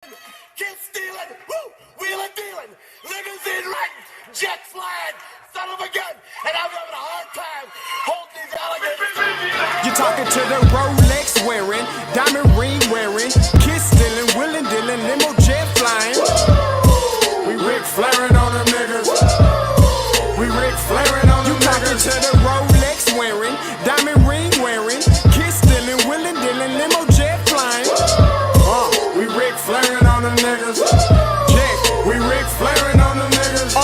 Kids stealing, woo, wheeling, dealing, limousine riding, jet flying, son of a gun, and I'm having a hard time holding these alligators. You're talking to the Rolex wearing, diamond ring wearing, kids stealing, wheeling, dealing, limo jet flying. We Ric Flairing on them niggas. We Ric Flairing on them niggas. You talking to the Rolex wearing, diamond ring wearing, kids stealing, wheeling, dealing, limo jet flying. We Ric Flairing on them niggas. Check, we Ric Flairing on them niggas.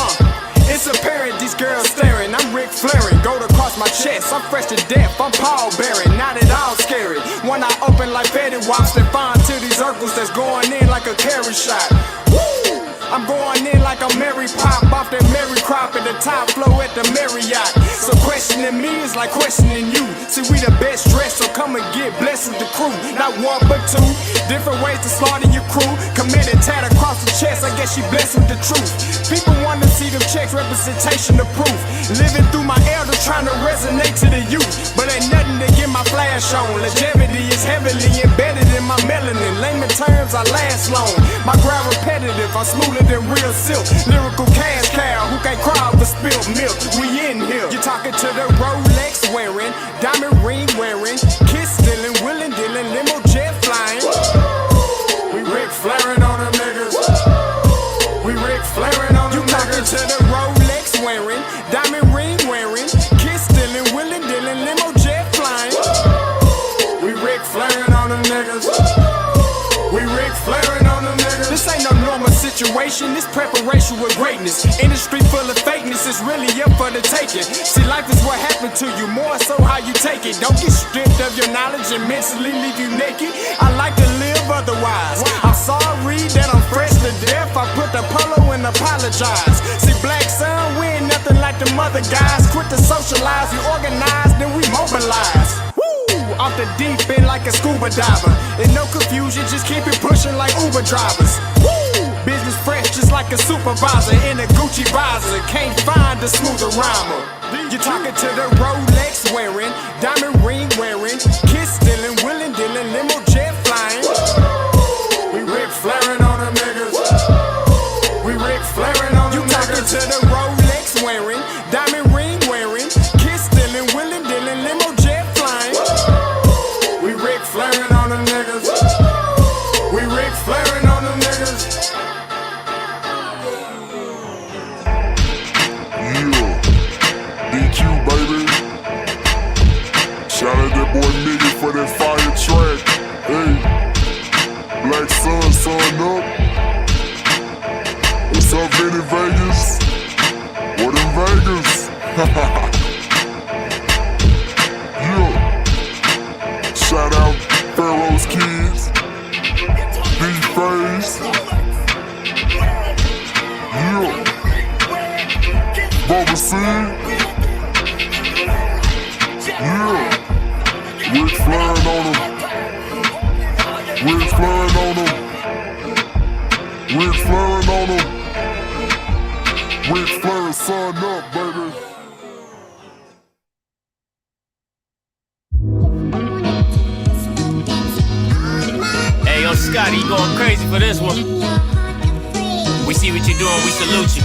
It's apparent these girls staring. I'm Ric Flairing, gold across my chest. I'm fresh to death, I'm Paul Bearing. Not at all scary. One eye open like Fetty Wops that find to these Urkels that's going in like a carry shot. Woo! I'm going in like a Mary Pop off that Mary Crop at the top flow at the Marriott. So questioning me is like questioning you. See, we the best dressed, so come and get blessed with the crew. Not one but two, different ways to slaughter your crew. Committed tat across the chest, I guess she blessed with the truth. People want to see them checks, representation of proof. Living through my elders, trying to resonate to the youth. But ain't nothing to get my flash on. Longevity is heavily embedded in my melanin. Layman terms, I last long. My grind repetitive, I'm smoother than real silk. Lyrical cash cow who can't cry for spilled milk. We in here. You're talking to the Rolex wearing, diamond ring wearing, kids stealing, wheeling, dealing, limo jet flying. We Ric Flairing on them niggas. We Ric Flairing on them niggas. You talking to the Rolex wearing, diamond ring wearing, kids stealing, wheeling, dealing, limo jet flying. We Ric Flairing on them niggas. We Ric Flairing on them niggas. This ain't no normal situation, this preparation with greatness. Industry full of fakeness, it's really up for the taking. See, life is what happened to you, more so how you take it. Don't get stripped of your knowledge and mentally leave you naked. I like to live otherwise. I'm sorry that I'm fresh to death. I put the polo and apologize. See, black son, we ain't nothing like the mother guys. Quit to socialize, we organize, then we mobilize. Off the deep end like a scuba diver. And no confusion, just keep it pushing like Uber drivers. Woo! Business fresh just like a supervisor in a Gucci visor. Can't find a smoother rhymer. You're talking to the Rolex wearing, diamond ring wearing, kids stealing, wheeling, dealing, limo jet flying. We Ric Flairing on them niggas. We Ric Flairing on them niggas. You talking to the Rolex wearing, diamond ring wearing, kids stealing, wheeling, dealing, limo jet flying. We Ric Flairing on them niggas. We Ric Flairing on them niggas. Yeah, DQ baby. Shout out that boy Nigga for that fire track. Hey, Black Sun, sun up. What's up, Vinny Vegas? What in Vegas? Yeah. Shout out Pharaoh's Kids, D-Face, yeah, Bubba C, yeah, Ric Flairing on them, Ric Flairing on them, Ric Flairing on them, Ric Flair, son up, baby. Yo, Scotty, you going crazy for this one. We see what you're doing, we salute you.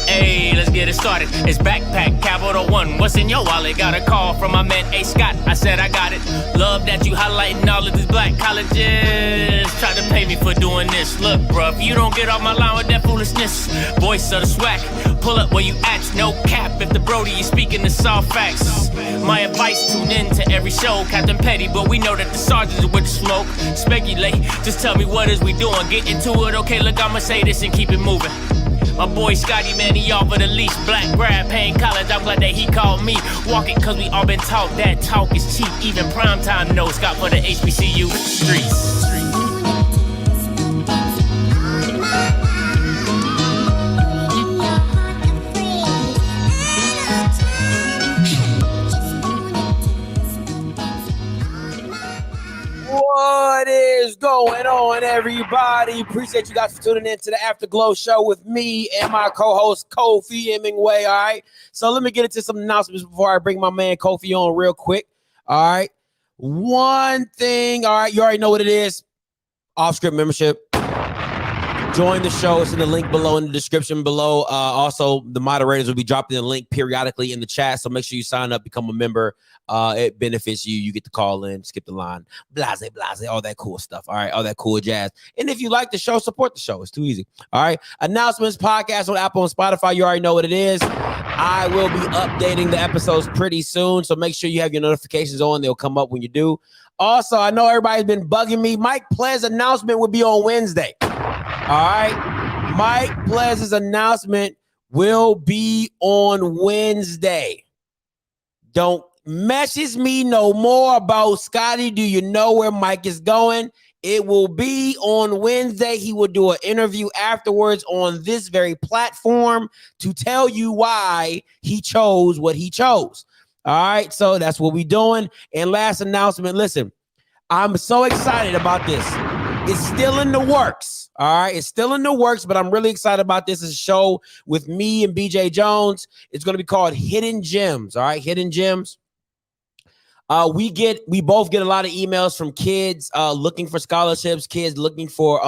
Hey, let's get it started. It's Backpack Capital One. What's in your wallet? Got a call from my man A. Scott. I said I got it. Love that you highlighting all of these black colleges. Try to pay me for doing this. Look, bruh, if you don't get off my line with that foolishness, voice of the SWAC, pull up where you at. No cap if the Brody is speaking the soft facts. My advice, tune in to every show. Captain Petty, but we know that the sergeants are with the smoke. Speculate, just tell me what is we doing. Get into it, okay, look, I'ma say this and keep it moving. My boy Scotty, man, he offered the least. Black grad, paying college, I'm glad that he called me. Walk it, cause we all been taught that talk is cheap. Even primetime knows Scott for the HBCU streets. What is going on, everybody? Appreciate you guys for tuning in to the Afterglow show with me and my co-host Kofi Hemmingway. All right, so let me get into some announcements before I bring my man Kofi on real quick. All right, one thing. All right, you already know what it is. OFFScript membership. Join the show. It's in the link below in the description below. Also, the moderators will be dropping the link periodically in the chat. So make sure you sign up, become a member. It benefits you. You get to call in, skip the line, blase, all that cool stuff. All right, all that cool jazz. And if you like the show, support the show. It's too easy. All right. Announcements, podcast on Apple and Spotify. You already know what it is. I will be updating the episodes pretty soon. So make sure you have your notifications on. They'll come up when you do. Also, I know everybody's been bugging me. Mike Plez's announcement will be on Wednesday. All right. Mike Plez's announcement will be on Wednesday. Don't message me no more about Scotty. Do you know where Mike is going? It will be on Wednesday. He will do an interview afterwards on this very platform to tell you why he chose what he chose. All right. So that's what we're doing. And last announcement. Listen, I'm so excited about this. It's still in the works. All right. It's still in the works, but I'm really excited about this. It's a show with me and BJ Jones. It's going to be called Hidden Gems. All right. Hidden Gems. We both get a lot of emails from kids looking for scholarships, kids looking for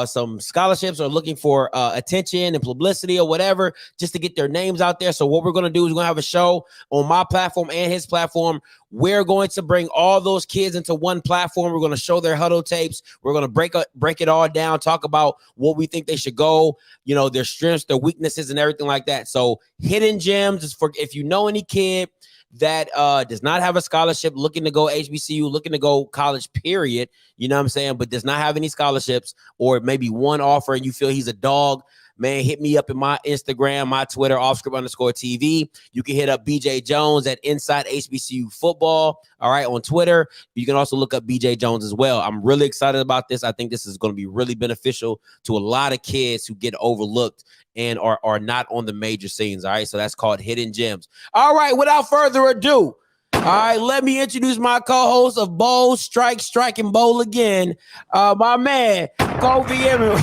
some scholarships or looking for attention and publicity or whatever, just to get their names out there. So what we're going to do is we're going to have a show on my platform and his platform. We're going to bring all those kids into one platform. We're going to show their huddle tapes. We're going to break it all down, talk about what we think they should go, their strengths, their weaknesses, and everything like that. So Hidden Gems is for if you know any kid that does not have a scholarship, looking to go HBCU, looking to go college, period, you know what I'm saying, but does not have any scholarships, or maybe one offer and you feel he's a dog, man, hit me up in my Instagram, my Twitter, OFFScript_TV. You can hit up BJ Jones at Inside HBCU Football, all right, on Twitter. You can also look up BJ Jones as well. I'm really excited about this. I think this is going to be really beneficial to a lot of kids who get overlooked and are not on the major scenes, all right? So that's called Hidden Gems. All right, without further ado, all right, let me introduce my co-host of Bowl, Strike, and Bowl again, my man, Kofi Hemmingway.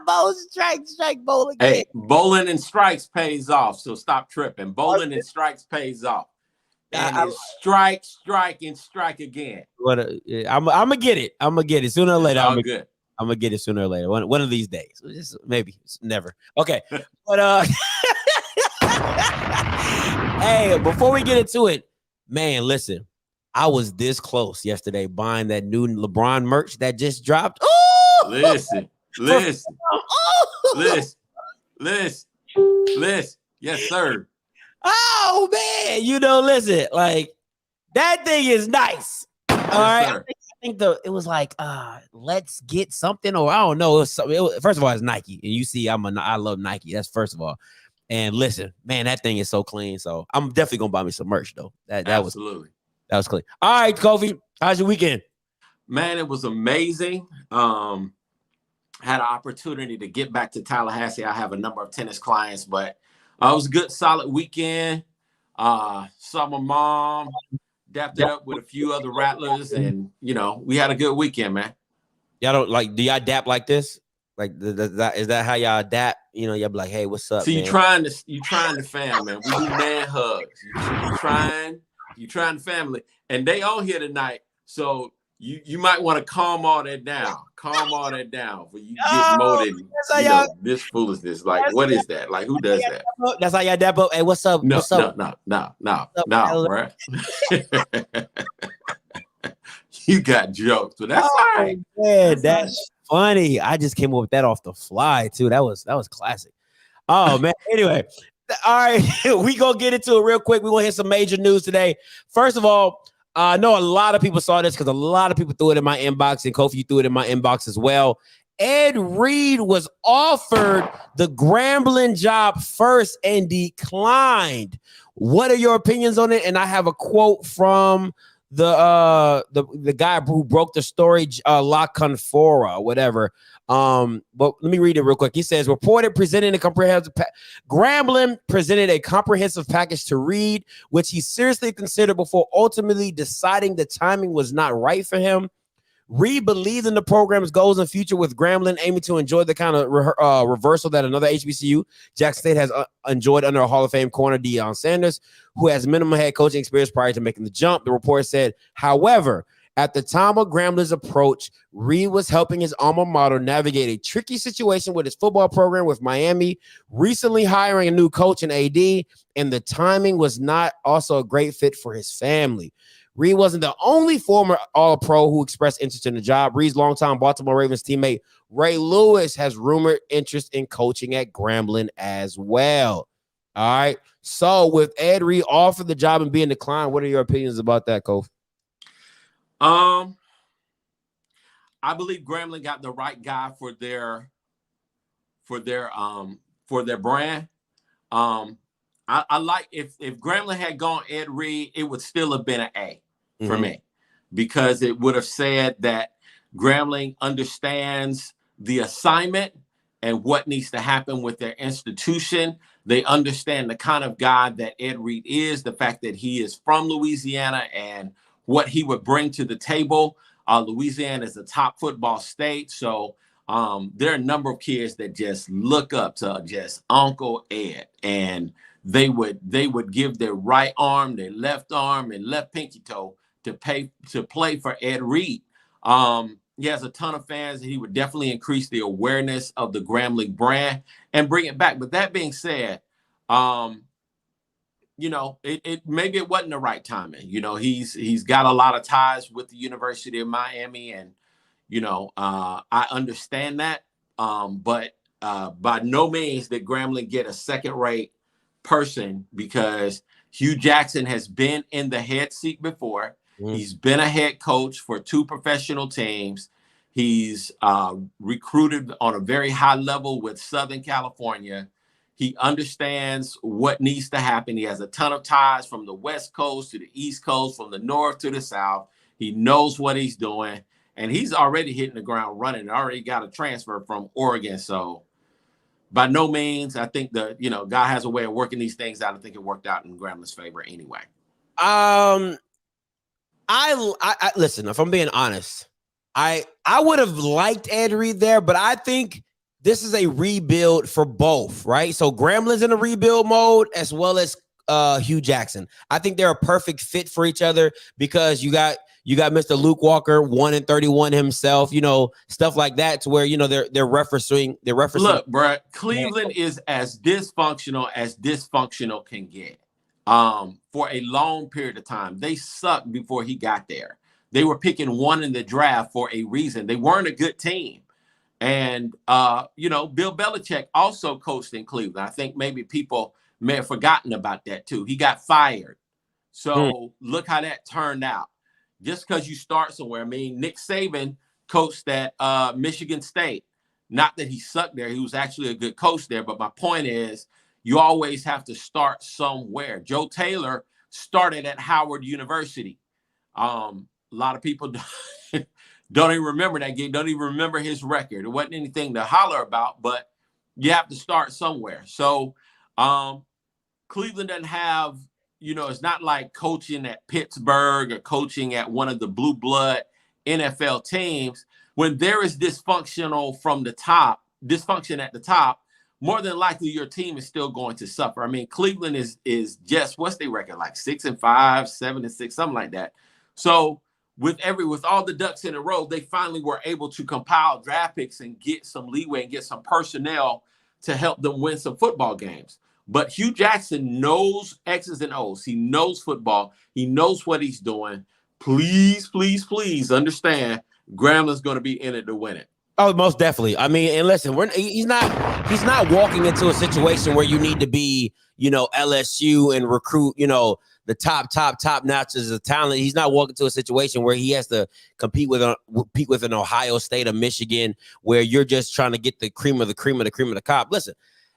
Bowl, Strike, Bowl again. Hey, bowling and strikes pays off, so stop tripping. Bowling and strikes pays off. And it's strike, and strike again. I'm going to get it. Sooner or later. All good. I'm gonna get it sooner or later. One of these days. Maybe never. Okay. But hey, before we get into it, man, listen. I was this close yesterday buying that new Lebron merch that just dropped. Ooh! Listen. Yes, sir. Oh man, listen, like that thing is nice. All right. Sir. I think it was like let's get something, or I don't know. First of all, it's Nike, and you see I love Nike. That's first of all. And listen, man, that thing is so clean. So I'm definitely gonna buy me some merch though. That Absolutely. was clean. All right, Kofi, how's your weekend? Man, it was amazing. Had an opportunity to get back to Tallahassee. I have a number of tennis clients, but it was a good, solid weekend. Saw my mom. Dapped it up with a few other rattlers, and we had a good weekend, man. Y'all do y'all dap like this? Like is that how y'all dap? Y'all be like, hey, what's up? So man? you trying to fam, man. We do man hugs. You trying to family, and they on here tonight. So you might want to calm all that down. For you get more than this foolishness. Like, what is that? Like, who does that? That's how y'all dap up. Hey, what's up? No, what's up? No, bro. You got jokes, but that's all right. Man, that's funny. I just came up with that off the fly too. That was classic. Oh man. Anyway, all right, we gonna get into it real quick. We gonna hit some major news today. First of all, I know a lot of people saw this because a lot of people threw it in my inbox, and Kofi, you threw it in my inbox as well. Ed Reed was offered the Grambling job first and declined. What are your opinions on it? And I have a quote from the guy who broke the story, La Confora, whatever. But let me read it real quick. He says, Grambling presented a comprehensive package to Reed, which he seriously considered before ultimately deciding the timing was not right for him. Reed believed in the program's goals and future, with Grambling aiming to enjoy the kind of reversal that another HBCU, Jackson State, has enjoyed under a Hall of Fame corner, Deion Sanders, who has minimum head coaching experience prior to making the jump. The report said, however, At the time of Grambling's approach, Reed was helping his alma mater navigate a tricky situation with his football program with Miami, recently hiring a new coach and AD, and the timing was not also a great fit for his family. Reed wasn't the only former All-Pro who expressed interest in the job. Reed's longtime Baltimore Ravens teammate Ray Lewis has rumored interest in coaching at Grambling as well. All right. So with Ed Reed offered the job and being declined, what are your opinions about that, Kofi? I believe Grambling got the right guy for their brand. I like if Grambling had gone Ed Reed, it would still have been an A for me, because it would have said that Grambling understands the assignment and what needs to happen with their institution. They understand the kind of guy that Ed Reed is, the fact that he is from Louisiana and what he would bring to the table. Louisiana is a top football state. So there are a number of kids that just look up to just Uncle Ed, and they would give their right arm, their left arm, and left pinky toe to play for Ed Reed. He has a ton of fans, and he would definitely increase the awareness of the Grambling brand and bring it back. But that being said, you know, maybe it wasn't the right timing. You know, he's got a lot of ties with the University of Miami, and you know, I understand that. But by no means did Grambling get a second-rate person, because Hue Jackson has been in the head seat before. He's been a head coach for 2 professional teams. He's recruited on a very high level with Southern California. He understands what needs to happen. He has a ton of ties from the West Coast to the East Coast, from the North to the South. He knows what he's doing, and he's already hitting the ground running. Already got a transfer from Oregon. So by no means, I think God has a way of working these things out. I think it worked out in Grambling's favor anyway. I listen, if I'm being honest, I would have liked Ed Reed there, but I think this is a rebuild for both, right? So Grambling's in a rebuild mode as well as Hue Jackson. I think they're a perfect fit for each other, because you got Mr. Luke Walker, 1-31 himself, you know, stuff like that, to where, you know, they're referencing. Look, bro, Cleveland is as dysfunctional can get. For a long period of time. They sucked before he got there. They were picking 1 in the draft for a reason. They weren't a good team. And, you know, Bill Belichick also coached in Cleveland. I think maybe people may have forgotten about that too. He got fired. So look how that turned out. Just because you start somewhere. I mean, Nick Saban coached at Michigan State. Not that he sucked there. He was actually a good coach there. But my point is, you always have to start somewhere. Joe Taylor started at Howard University. A lot of people don't even remember that game, don't even remember his record. It wasn't anything to holler about, but you have to start somewhere. So Cleveland doesn't have, you know, it's not like coaching at Pittsburgh or coaching at one of the blue blood NFL teams. When there is dysfunction at the top, more than likely your team is still going to suffer. I mean, Cleveland is just, what's their record? Like 6-5, 7-6, something like that. So with all the ducks in a row, they finally were able to compile draft picks and get some leeway and get some personnel to help them win some football games. But Hue Jackson knows X's and O's. He knows football. He knows what he's doing. Please, please, please understand, Grambling's going to be in it to win it. Oh, most definitely. I mean, and listen, he's not walking into a situation where you need to be, you know, LSU and recruit, you know, the top notches of talent. He's not walking to a situation where he has to compete with an Ohio State or Michigan, where you're just trying to get the cream of the cream of the cream of the crop. Listen,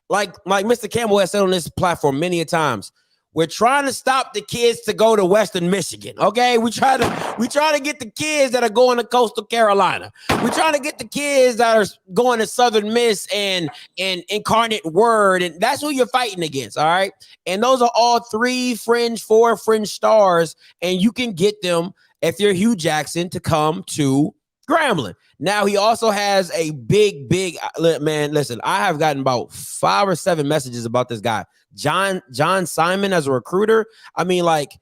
like Mr. Campbell has said on this platform many a times, we're trying to stop the kids to go to Western Michigan. Okay, we try to get the kids that are going to Coastal Carolina. We're trying to get the kids that are going to Southern Miss and Incarnate Word, and that's who you're fighting against. All right, and those are all 4 fringe stars, and you can get them if you're Hue Jackson to come to Grambling. Now he also has a big man. Listen, I have gotten about 5 or 7 messages about this guy, John Simon, as a recruiter. I mean, like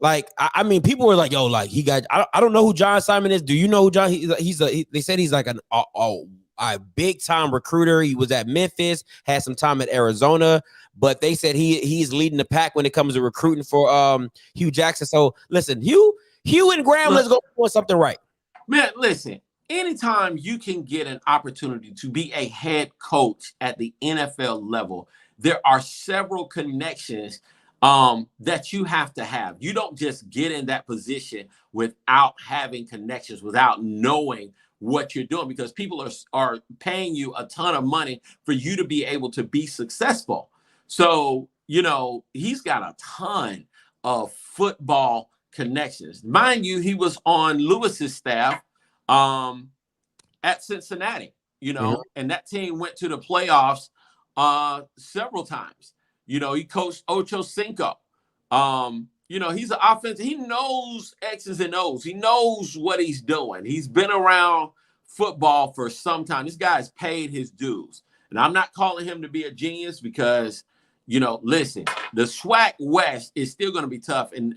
Like, I mean, people were like, yo, like he got, I don't know who John Simon is. Do you know who John? They said he's like a big time recruiter. He was at Memphis, had some time at Arizona, but they said he's leading the pack when it comes to recruiting for Hue Jackson. So listen, Hue and Grambling is going to do something right. Man, listen, anytime you can get an opportunity to be a head coach at the NFL level, there are several connections that you have to have. You don't just get in that position without having connections, without knowing what you're doing, because people are paying you a ton of money for you to be able to be successful. So, you know, he's got a ton of football connections. Mind you, he was on Lewis's staff at Cincinnati, you know, and that team went to the playoffs several times. You know, he coached Ocho Cinco. You know, he's an offensive. He knows X's and O's. He knows what he's doing. He's been around football for some time. This guy's paid his dues. And I'm not calling him to be a genius because, you know, listen, the SWAC West is still going to be tough. And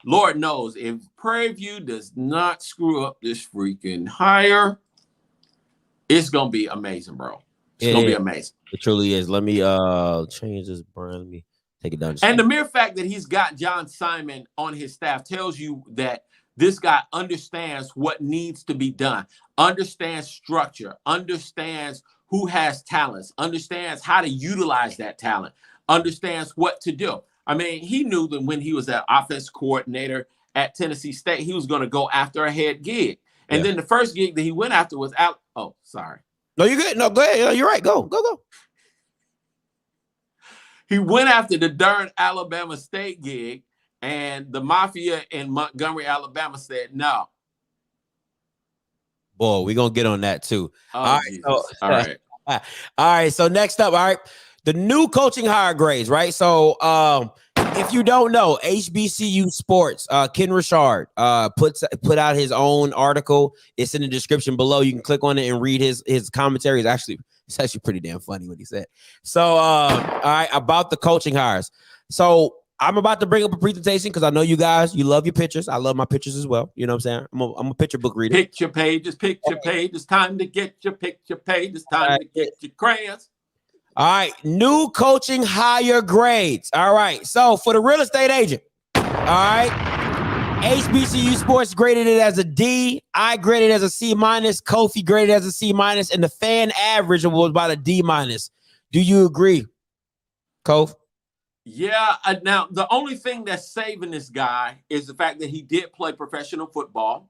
Lord knows if Prairie View does not screw up this freaking hire, it's going to be amazing, bro. It's going to be amazing. It truly is. Let me change this brand. Let me take it down. And the mere fact that he's got John Simon on his staff tells you that this guy understands what needs to be done, understands structure, understands who has talents, understands how to utilize that talent, understands what to do. I mean, he knew that when he was an offense coordinator at Tennessee State, he was going to go after a head gig. And then the first gig that he went after was out. Oh, sorry. No, you're good. No, go ahead. No, you're right. Go. He went after the darn Alabama State gig, and the mafia in Montgomery, Alabama said no. Boy, we're going to get on that too. Oh, all right. So, all right. All right. So next up, all right, the new coaching hire grades, right? So if you don't know, HBCU Sports, Ken Richard put out his own article. It's in the description below. You can click on it and read his commentary. It's actually pretty damn funny what he said. So all right, about the coaching hires. So I'm about to bring up a presentation because I know you guys, you love your pictures. I love my pictures as well. You know what I'm saying? I'm a picture book reader. Picture page. It's time to get your picture page. It's time to get your crayons. All right, new coaching hire grades. All right, so for the real estate agent, all right, HBCU Sports graded it as a D. I graded it as a C minus. Kofi graded it as a C minus, and the fan average was about a D minus. Do you agree, Kof? Yeah. Now, the only thing that's saving this guy is the fact that he did play professional football,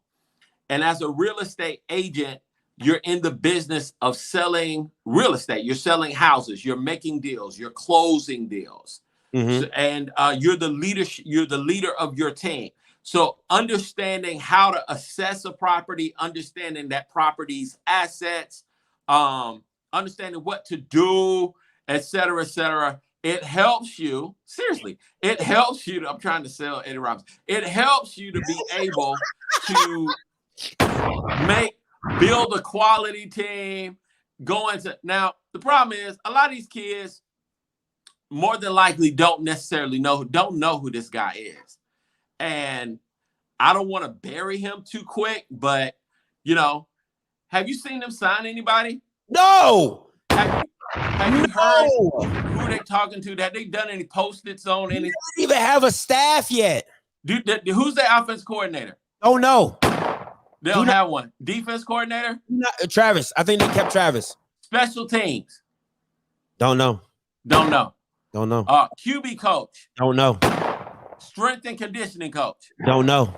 and as a real estate agent, you're in the business of selling real estate. You're selling houses. You're making deals. You're closing deals. So, and you're the leadership. You're the leader of your team. So understanding how to assess a property, understanding that property's assets, understanding what to do, et cetera, it helps you. Seriously, it helps you. I'm trying to sell Eddie Robinson. It helps you to be able to build a quality team, go into. Now, the problem is a lot of these kids more than likely don't know who this guy is. And I don't want to bury him too quick, but, you know, have you seen them sign anybody? No. Have you heard who they're talking to? Have they done any post-its on any? They don't even have a staff yet. Who's their offense coordinator? Oh, no. They don't have one. Defense coordinator? Travis. I think they kept Travis. Special teams? Don't know. QB coach? Don't know. Strength and conditioning coach? Don't know.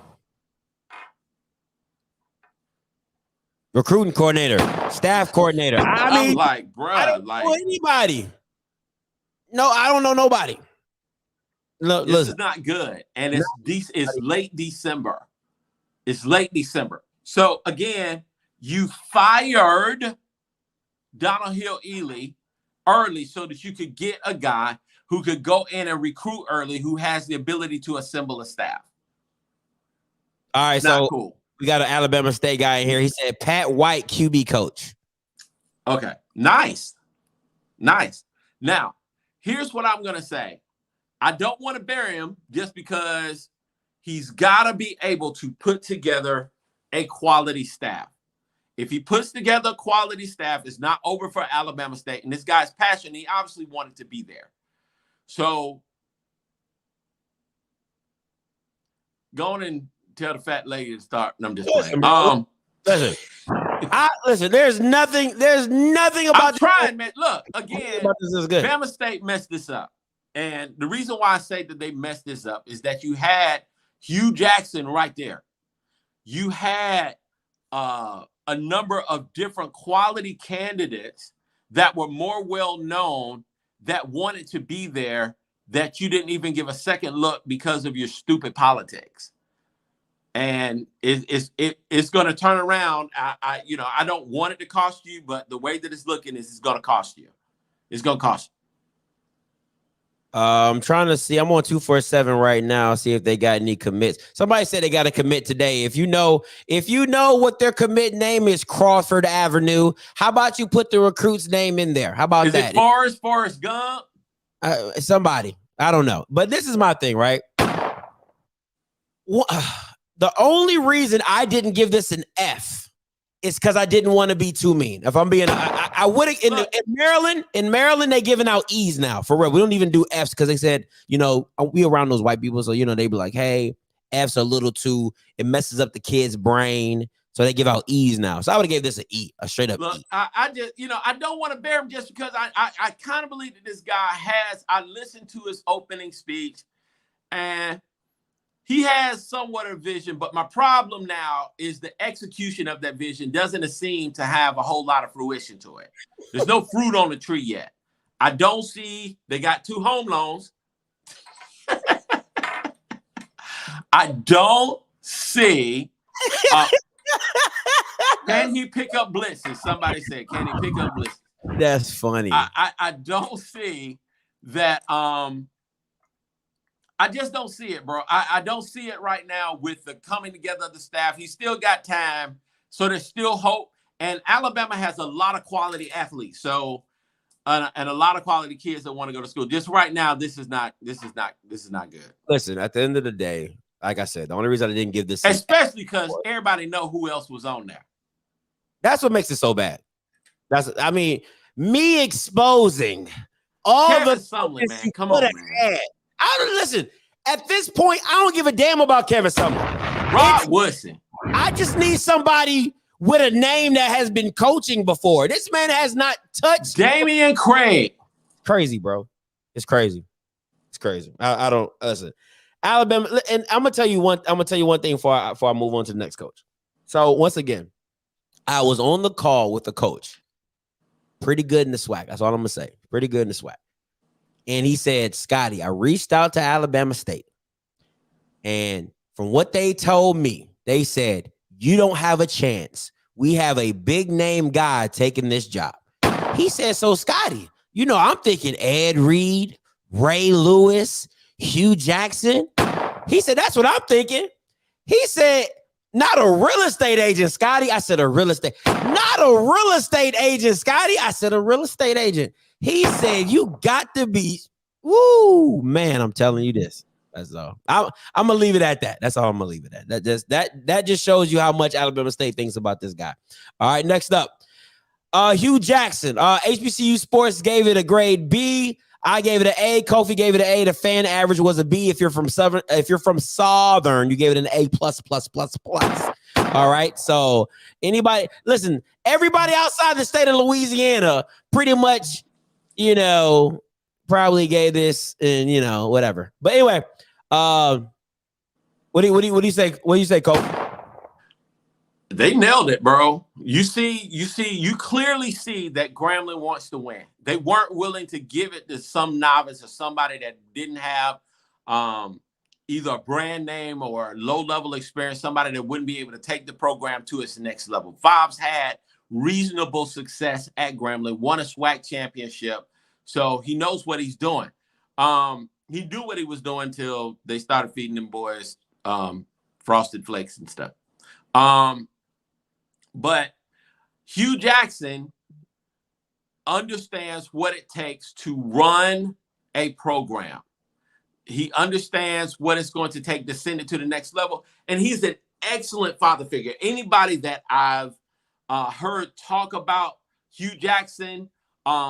Recruiting coordinator, staff coordinator. I mean, I don't know anybody. No, I don't know nobody. Look, this is not good, and it's late December. It's late December. So again, you fired Donald Hill-Ely early so that you could get a guy who could go in and recruit early, who has the ability to assemble a staff. All right, so cool. We got an Alabama State guy in here. He said Pat White, QB coach. Okay, nice. Now, here's what I'm going to say. I don't want to bury him just because, he's got to be able to put together a quality staff. If he puts together a quality staff, it's not over for Alabama State. And this guy's passionate. He obviously wanted to be there. So go on and tell the fat lady to start. And I'm just playing. Listen, there's nothing about I'm trying, man. Look, again, this is good. Bama State messed this up. And the reason why I say that they messed this up is that you had Hue Jackson right there. You had a number of different quality candidates that were more well-known that wanted to be there that you didn't even give a second look because of your stupid politics. And it's going to turn around. I don't want it to cost you, but the way that it's looking is it's going to cost you. It's going to cost you. I'm trying to see. I'm on 247 right now. See if they got any commits. Somebody said they got to commit today. If you know what their commit name is, Crawford Avenue. How about you put the recruit's name in there? How about that? Is it Forrest Gump? Somebody. I don't know. But this is my thing, right? The only reason I didn't give this an F is because I didn't want to be too mean. If I'm being, I would have in Maryland, they giving out E's now for real. We don't even do F's because they said, we around those white people, so they be like, hey, F's are a little too, it messes up the kid's brain, so they give out E's now. So I would have gave this an E, a straight up E. I just, I don't want to bear him just because I kind of believe that this guy I listened to his opening speech, and he has somewhat of a vision, but my problem now is the execution of that vision doesn't seem to have a whole lot of fruition to it. There's no fruit on the tree yet. I don't see, they got 2 home loans. I don't see, can he pick up blitzes? Somebody said, can he pick up blitzes? That's funny. I don't see that, I just don't see it, bro. I don't see it right now with the coming together of the staff. He's still got time, so there's still hope. And Alabama has a lot of quality athletes, so and a lot of quality kids that want to go to school. Just right now, this is not good. Listen, at the end of the day, like I said, the only reason I didn't give this, especially because everybody know who else was on there. That's what makes it so bad. Me exposing all Kevin Sumlin, man. Come on, man. Listen, at this point, I don't give a damn about Kevin Sumlin. Rod Woodson. I just need somebody with a name that has been coaching before. This man has not touched Damian Craig. Crazy, bro. It's crazy. It's crazy. I don't listen. Alabama, and I'm gonna tell you one thing before I move on to the next coach. So once again, I was on the call with the coach. Pretty good in the SWAC. That's all I'm gonna say. Pretty good in the SWAC. And he said, Scotty, I reached out to Alabama State. And from what they told me, they said, you don't have a chance. We have a big name guy taking this job. He said, so Scotty, I'm thinking Ed Reed, Ray Lewis, Hue Jackson. He said, that's what I'm thinking. He said, not a real estate agent, Scotty. I said, a real estate. Not a real estate agent, Scotty. I said, a real estate agent. He said, you got to be, woo, man, I'm telling you this. That's all. I'm going to leave it at that. That's all I'm going to leave it at. That just shows you how much Alabama State thinks about this guy. All right, next up, Hue Jackson. HBCU Sports gave it a grade B. I gave it an A. Kofi gave it an A. The fan average was a B. If you're from Southern, you gave it an A+++++. All right. So everybody outside the state of Louisiana pretty much, probably gave this and whatever. But anyway, what do you say? What do you say, Kofi? They nailed it, bro. You clearly see that Grambling wants to win. They weren't willing to give it to some novice or somebody that didn't have either a brand name or low-level experience, somebody that wouldn't be able to take the program to its next level. Vobs had reasonable success at Grambling, won a SWAC championship, so he knows what he's doing. He knew what he was doing until they started feeding them boys Frosted Flakes and stuff. But Hue Jackson understands what it takes to run a program. He understands what it's going to take to send it to the next level. And he's an excellent father figure. Anybody that I've heard talk about Hue Jackson,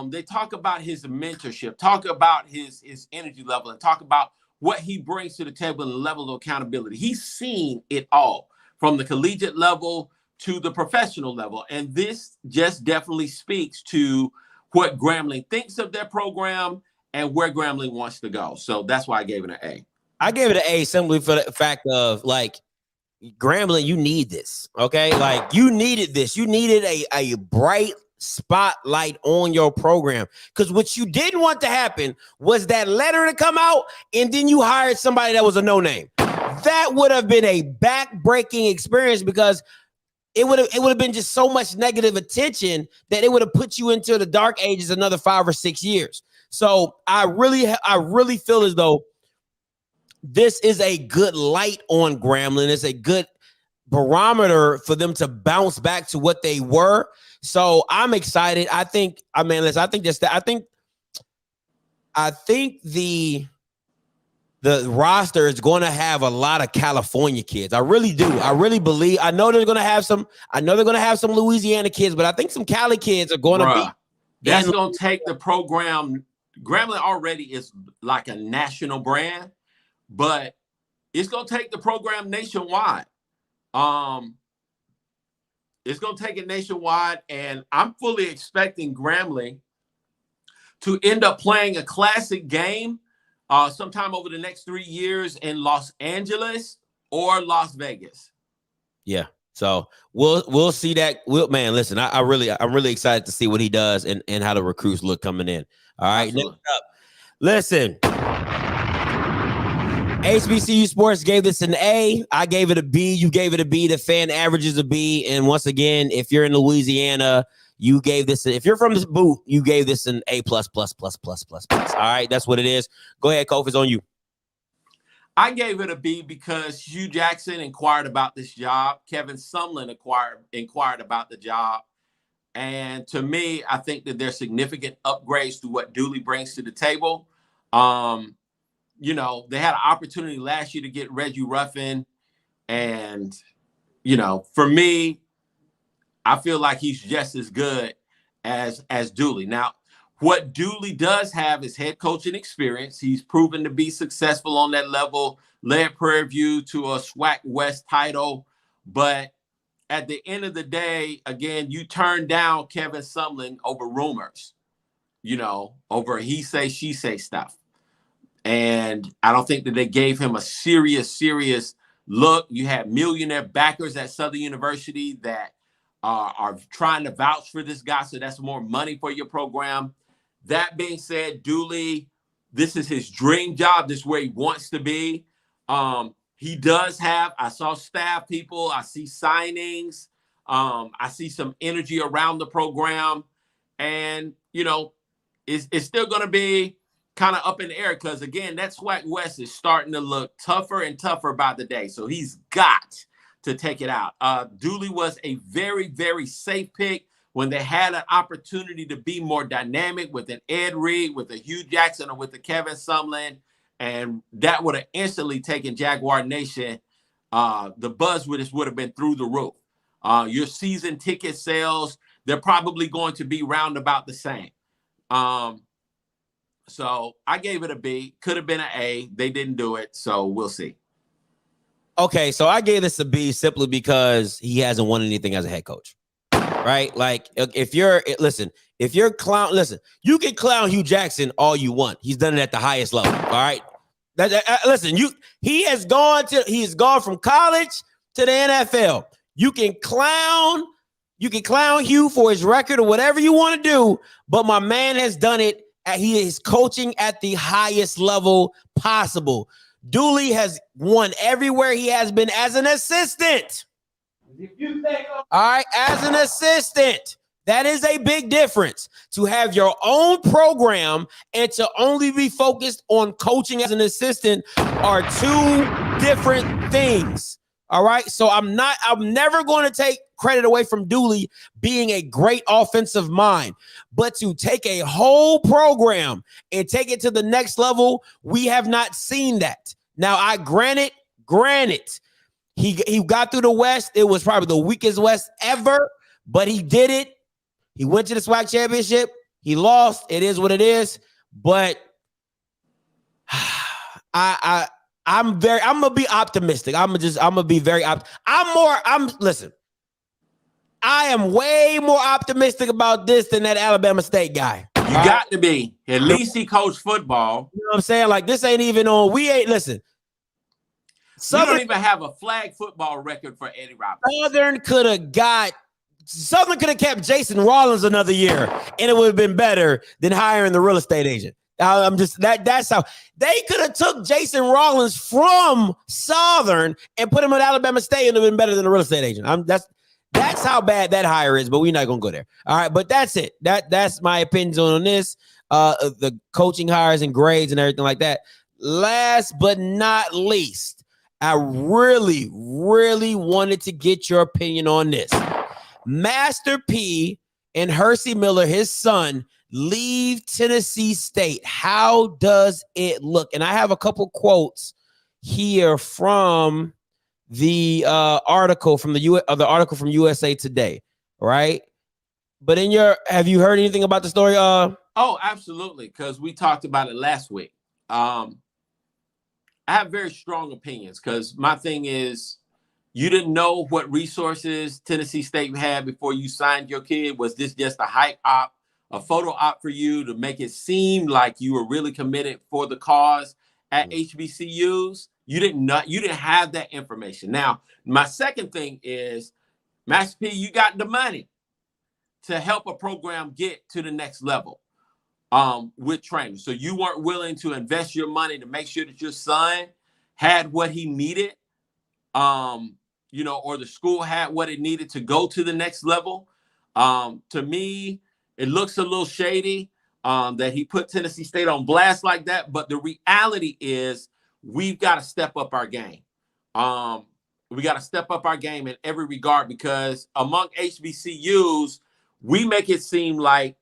they talk about his mentorship, talk about his energy level, and talk about what he brings to the table and the level of accountability. He's seen it all from the collegiate level to the professional level. And this just definitely speaks to what Grambling thinks of their program and where Grambling wants to go. So that's why I gave it an A. I gave it an A simply for the fact of, like, Grambling, you need this, okay? Like, you needed this. You needed a bright spotlight on your program, because what you didn't want to happen was that letter to come out and then you hired somebody that was a no-name. That would have been a back-breaking experience, because it would have been just so much negative attention that it would have put you into the dark ages another 5 or 6 years. So I really feel as though this is a good light on Grambling. It's a good barometer for them to bounce back to what they were. So I'm excited. I think the roster is going to have a lot of California kids. I really do. I really believe. I know they're going to have some Louisiana kids, but I think some Cali kids are going to be. That's going to take the program. Grambling already is like a national brand, but it's going to take the program nationwide. It's going to take it nationwide, and I'm fully expecting Grambling to end up playing a classic game sometime over the next 3 years in Los Angeles or Las Vegas. Yeah. So we'll see that. Man, listen, I'm really excited to see what he does and how the recruits look coming in. All right. Next up, listen. HBCU Sports gave this an A. I gave it a B. You gave it a B. The fan average is a B. And once again, if you're in Louisiana, you gave this. If you're from this boot, you gave this an A+++++++. All right, that's what it is. Go ahead, Kofi, it's on you. I gave it a B because Hue Jackson inquired about this job. Kevin Sumlin inquired about the job. And to me, I think that there's significant upgrades to what Dooley brings to the table. You know, they had an opportunity last year to get Reggie Ruffin. And, you know, for me, I feel like he's just as good as Dooley. Now, what Dooley does have is head coaching experience. He's proven to be successful on that level, led Prairie View to a SWAC West title. But at the end of the day, again, you turn down Kevin Sumlin over rumors, you know, over he say, she say stuff. And I don't think that they gave him a serious look. You had millionaire backers at Southern University that are trying to vouch for this guy. So that's more money for your program. That being said, Dooley, this is his dream job. This is where he wants to be. He does have, I saw staff people, I see signings, I see some energy around the program. And, you know, it's still going to be kind of up in the air because, again, that SWAC West is starting to look tougher and tougher by the day. So he's got to take it out. Dooley was a very, very safe pick when they had an opportunity to be more dynamic with an Ed Reed, with a Hue Jackson, or with a Kevin Sumlin. And that would have instantly taken Jaguar Nation. The buzz would have been through the roof. Your season ticket sales, they're probably going to be round about the same. So I gave it a B. Could have been an A. They didn't do it, so we'll see. Okay, so I gave this a B simply because he hasn't won anything as a head coach, right? Like, if you're clown, you can clown Hue Jackson all you want. He's done it at the highest level, all right? He has gone from college to the NFL. You can clown Hue for his record or whatever you want to do, but my man has done it. He is coaching at the highest level possible. Dooley has won everywhere he has been as an assistant. All right, as an assistant. That is a big difference. To have your own program and to only be focused on coaching as an assistant are two different things. All right. So I'm never going to take credit away from Dooley being a great offensive mind, but to take a whole program and take it to the next level, we have not seen that. Now, I granted, he got through the West. It was probably the weakest West ever, but he did it. He went to the SWAC championship. He lost. It is what it is. But I'm gonna be optimistic. Listen, I am way more optimistic about this than that Alabama State guy. You got to be. At least he coached football. You know what I'm saying? Like, this ain't even on. Listen. Southern, we don't even have a flag football record for Eddie Robinson. Southern could have kept Jason Rollins another year, and it would have been better than hiring the real estate agent. That's how they could have took Jason Rollins from Southern and put him at Alabama State, and it would have been better than the real estate agent. That's how bad that hire is, but we're not gonna go there. All right, but that's it. That's my opinions on this. The coaching hires and grades and everything like that. Last but not least, I really, really wanted to get your opinion on this. Master P and Hercy Miller, his son, leave Tennessee State. How does it look? And I have a couple quotes here from the article from the article from USA Today, right? But have you heard anything about the story? Oh, absolutely, because we talked about it last week. I have very strong opinions because my thing is, you didn't know what resources Tennessee State had before you signed your kid. Was this just a hype op, a photo op for you to make it seem like you were really committed for the cause at HBCUs? You didn't have that information. Now, my second thing is, Master P, you got the money to help a program get to the next level with training. So you weren't willing to invest your money to make sure that your son had what he needed, or the school had what it needed to go to the next level. To me, it looks a little shady that he put Tennessee State on blast like that. But the reality is, we've got to step up our game. We got to step up our game in every regard, because among HBCUs, we make it seem like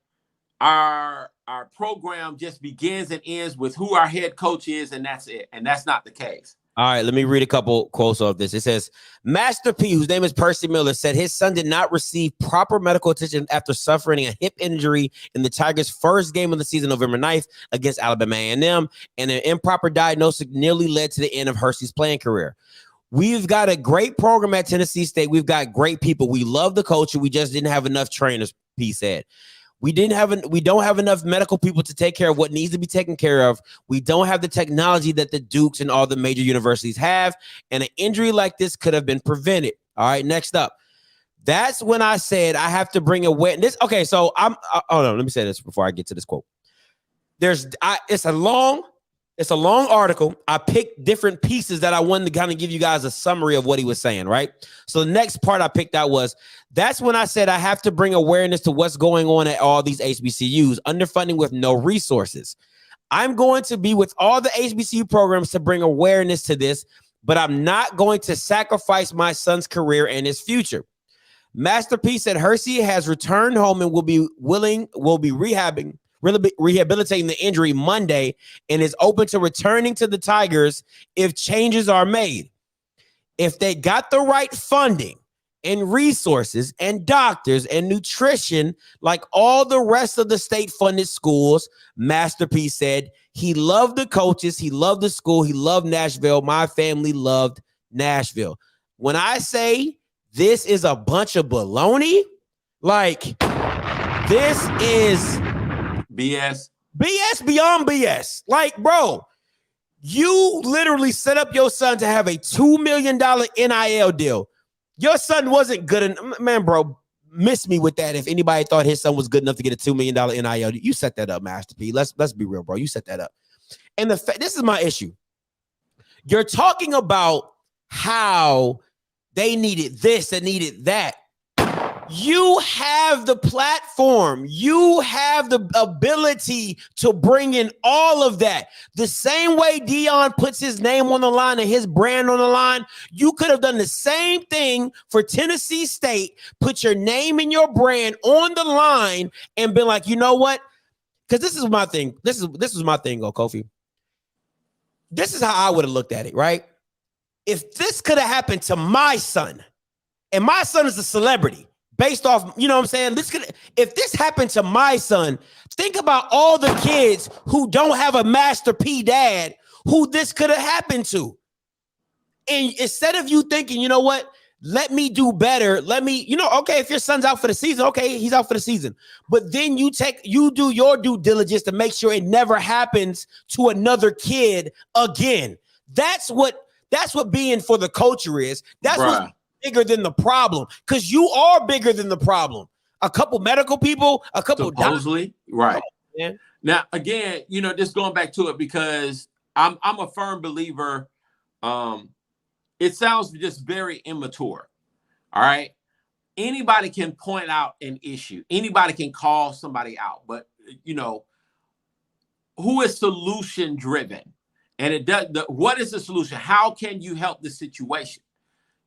our program just begins and ends with who our head coach is, and that's it. And that's not the case. All right, let me read a couple quotes of this. It says, Master P, whose name is Hercy Miller, said his son did not receive proper medical attention after suffering a hip injury in the Tigers' first game of the season, November 9th, against Alabama A&M, and an improper diagnosis nearly led to the end of Hercy's playing career. We've got a great program at Tennessee State. We've got great people. We love the culture. We just didn't have enough trainers, P said. We don't have enough medical people to take care of what needs to be taken care of. We don't have the technology that the Dukes and all the major universities have. And an injury like this could have been prevented. All right, next up. That's when I said I have to bring a witness. Okay, so hold on. Let me say this before I get to this quote. It's a long article. I picked different pieces that I wanted to kind of give you guys a summary of what he was saying, right? So the next part I picked out was, that's when I said I have to bring awareness to what's going on at all these HBCUs, underfunding with no resources. I'm going to be with all the HBCU programs to bring awareness to this, but I'm not going to sacrifice my son's career and his future. Master P said Hercy has returned home and will be rehabilitating the injury Monday and is open to returning to the Tigers if changes are made. If they got the right funding and resources and doctors and nutrition like all the rest of the state-funded schools, Master P said he loved the coaches, he loved the school, he loved Nashville. My family loved Nashville. When I say this is a bunch of baloney, like, this is BS beyond BS. Like, bro, you literally set up your son to have a $2 million NIL deal. Your son wasn't good enough. Man, bro, miss me with that. If anybody thought his son was good enough to get a $2 million NIL deal, you set that up, Master P. Let's be real, bro. You set that up. And this is my issue. You're talking about how they needed this and needed that. You have the platform. You have the ability to bring in all of that. The same way Dion puts his name on the line and his brand on the line, you could have done the same thing for Tennessee State, put your name and your brand on the line and been like, you know what? Because this is my thing. This is my thing, Kofi. This is how I would have looked at it, right? If this could have happened to my son, and my son is a celebrity, based off, you know what I'm saying? If this happened to my son, think about all the kids who don't have a Master P dad who this could have happened to. And instead of you thinking, you know what, let me do better. Let me, okay, if your son's out for the season, okay, he's out for the season. But then you do your due diligence to make sure it never happens to another kid again. That's what being for the culture is. That's what's bigger than the problem, because you are bigger than the problem. A couple medical people, a couple supposedly, right? On, now, again, just going back to it, because I'm a firm believer. It sounds just very immature. All right, anybody can point out an issue. Anybody can call somebody out, but who is solution driven? And it does. What is the solution? How can you help the situation?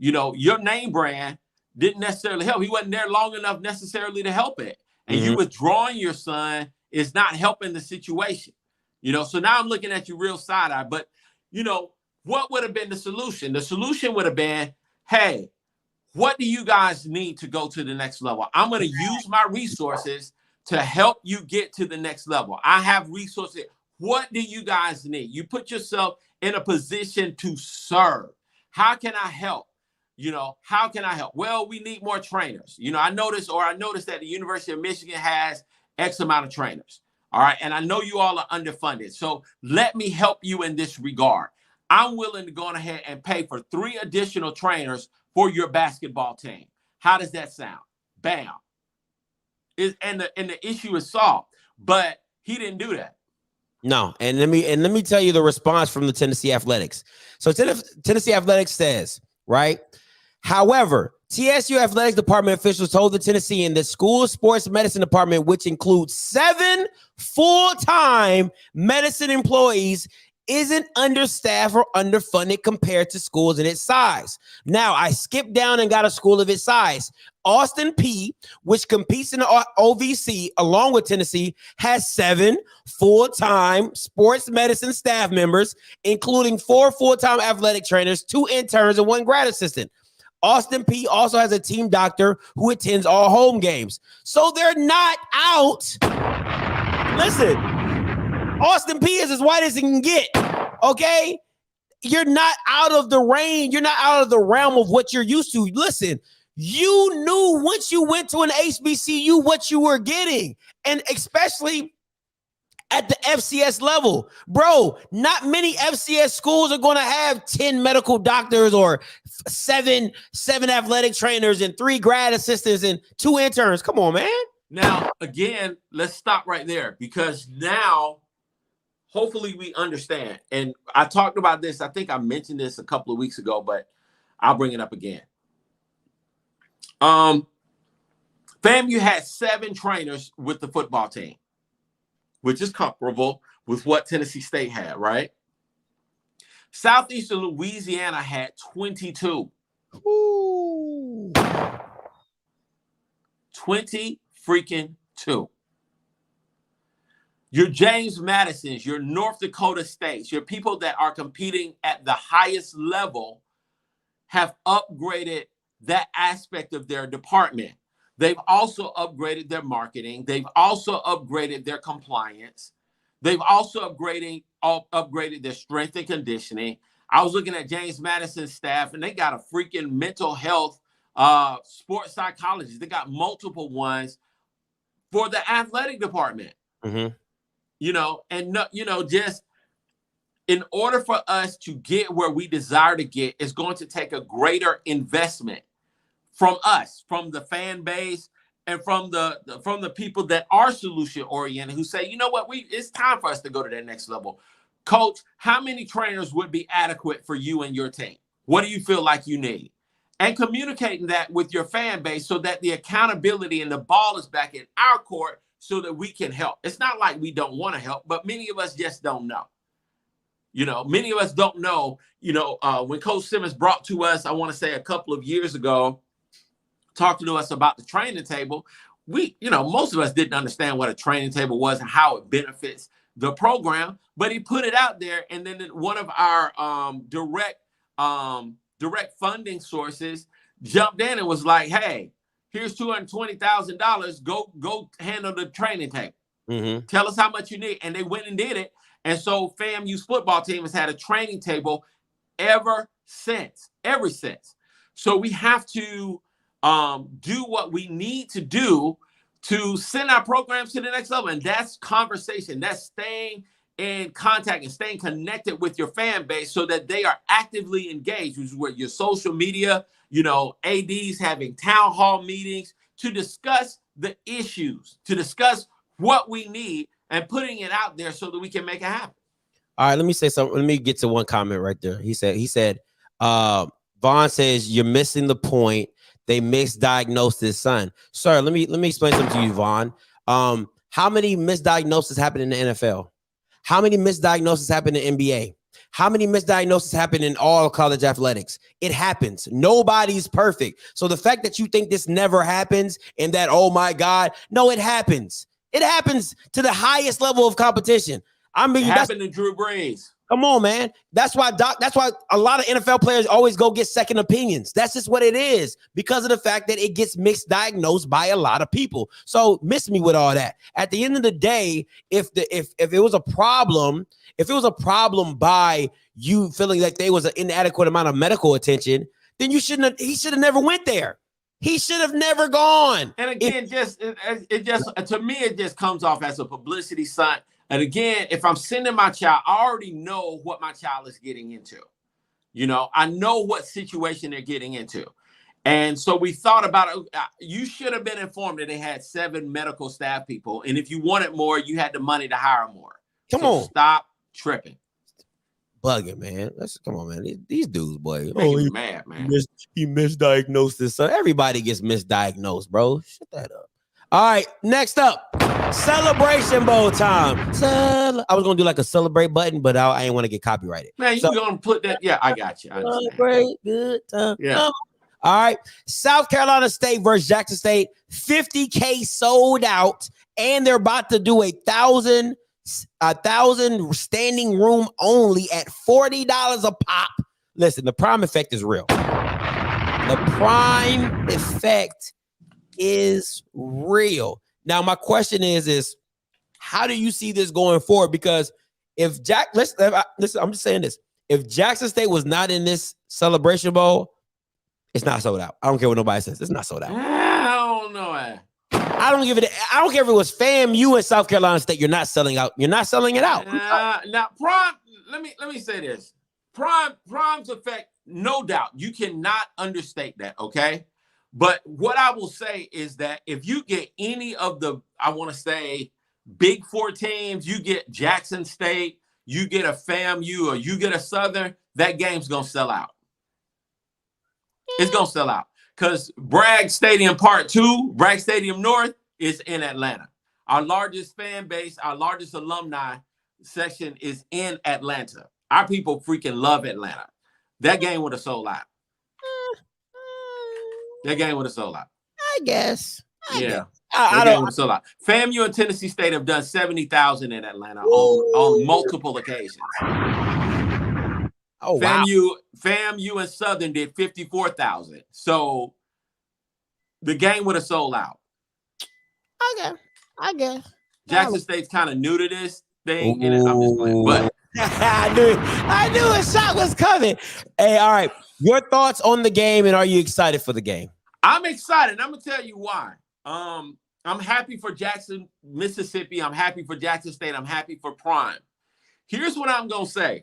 Your name brand didn't necessarily help. He wasn't there long enough necessarily to help it. And you withdrawing your son is not helping the situation. So now I'm looking at you real side eye. But, what would have been the solution? The solution would have been, hey, what do you guys need to go to the next level? I'm going to use my resources to help you get to the next level. I have resources. What do you guys need? You put yourself in a position to serve. How can I help? How can I help? Well, we need more trainers. I noticed that the University of Michigan has X amount of trainers. All right. And I know you all are underfunded. So let me help you in this regard. I'm willing to go ahead and pay for 3 additional trainers for your basketball team. How does that sound? Bam. And the issue is solved. But he didn't do that. No. And let me tell you the response from the Tennessee Athletics. So Tennessee Athletics says, right? However, TSU Athletics Department officials told the Tennessean that school sports medicine department, which includes 7 full-time medicine employees, isn't understaffed or underfunded compared to schools in its size. Now, I skipped down and got a school of its size. Austin P, which competes in the OVC along with Tennessee, has 7 full-time sports medicine staff members, including 4 full-time athletic trainers, 2 interns, and 1 grad assistant. Austin P also has a team doctor who attends all home games. So they're not out. Listen, Austin P is as white as he can get, okay? You're not out of the range. You're not out of the realm of what you're used to. Listen, you knew once you went to an HBCU what you were getting, and especially at the FCS level. Bro, not many FCS schools are going to have 10 medical doctors or 7 athletic trainers and 3 grad assistants and 2 interns. Come on, man. Now, again, let's stop right there, because now hopefully we understand. And I talked about this. I think I mentioned this a couple of weeks ago, but I'll bring it up again. FAMU had 7 trainers with the football team, which is comparable with what Tennessee State had, right? Southeastern Louisiana had 22. Ooh. 20 freaking 2. Your James Madisons, your North Dakota States, your people that are competing at the highest level have upgraded that aspect of their department. They've also upgraded their marketing. They've also upgraded their compliance. They've also upgraded their strength and conditioning. I was looking at James Madison's staff, and they got a freaking mental health sports psychologist. They got multiple ones for the athletic department. Mm-hmm. Just in order for us to get where we desire to get, it's going to take a greater investment from us, from the fan base, and from the people that are solution oriented, who say, you know what, it's time for us to go to that next level. Coach, how many trainers would be adequate for you and your team? What do you feel like you need? and communicating that with your fan base so that the accountability and the ball is back in our court so that we can help. It's not like we don't want to help, but many of us just don't know. You know, many of us don't know, when Coach Simmons brought to us, I want to say a couple of years ago, talking to us about the training table, most of us didn't understand what a training table was and how it benefits the program, but he put it out there. And then one of our direct funding sources jumped in and was like, hey, here's $220,000. Go handle the training table. Mm-hmm. Tell us how much you need. And they went and did it. And so FAMU's football team has had a training table ever since. So we have to do what we need to do to send our programs to the next level. And that's conversation. That's staying in contact and staying connected with your fan base so that they are actively engaged, which is where your social media, ADs having town hall meetings to discuss the issues, to discuss what we need and putting it out there so that we can make it happen. All right, let me say something. Let me get to one comment right there. He said, Vaughn says, you're missing the point. They misdiagnosed his son. Sir, let me explain something to you, Vaughn. How many misdiagnoses happen in the NFL? How many misdiagnoses happen in the NBA? How many misdiagnoses happen in all college athletics? It happens. Nobody's perfect. So the fact that you think this never happens and that, oh my God, no, it happens. It happens to the highest level of competition. I mean, it happened to Drew Brees. Come on, man. That's why a lot of NFL players always go get second opinions. That's just what it is because of the fact that it gets misdiagnosed by a lot of people. So miss me with all that. At the end of the day, if it was a problem, by you feeling like there was an inadequate amount of medical attention, then he should have never went there. He should have never gone. And again, to me, it just comes off as a publicity stunt. And again, if I'm sending my child, I already know what my child is getting into. I know what situation they're getting into. And so we thought about it. You should have been informed that they had 7 medical staff people. And if you wanted more, you had the money to hire more. Come on. Stop tripping. Bugging, man. Come on, man. These dudes, boy. He mad, man. He misdiagnosed his son. Everybody gets misdiagnosed, bro. Shut that up. All right, next up, Celebration Bowl time. I was gonna do like a celebrate button, but I ain't want to get copyrighted. Man, you gonna put that? Yeah, I got you. Celebrate good time. Yeah. All right, South Carolina State versus Jackson State. 50K sold out, and they're about to do 1,000 standing room only at $40 a pop. Listen, the prime effect is real. The prime effect is real. Now, my question is how do you see this going forward? Because if listen, I'm just saying this. If Jackson State was not in this Celebration Bowl, it's not sold out. I don't care what nobody says. It's not sold out. I don't know. I don't care if it was FAMU and South Carolina State. You're not selling out. You're not selling it out. Now, prime. Let me say this. Prime's effect, no doubt. You cannot understate that. Okay. But what I will say is that if you get any of the, I want to say, Big 4 teams, you get Jackson State, you get a FAMU, or you get a Southern, that game's going to sell out. It's going to sell out. Because Bragg Stadium Part 2, Bragg Stadium North, is in Atlanta. Our largest fan base, our largest alumni section is in Atlanta. Our people freaking love Atlanta. That game would have sold out. That game would have sold out. I guess. Yeah. I don't sold out. FAMU and Tennessee State have done 70,000 in Atlanta on multiple occasions. Oh, wow. FAMU and Southern did 54,000. So the game would have sold out. Okay. I guess. Jackson State's kind of new to this thing. And I'm just playing. But I knew a shot was coming. Hey, all right. Your thoughts on the game, and are you excited for the game? I'm excited. I'm going to tell you why. I'm happy for Jackson, Mississippi. I'm happy for Jackson State. I'm happy for Prime. Here's what I'm going to say.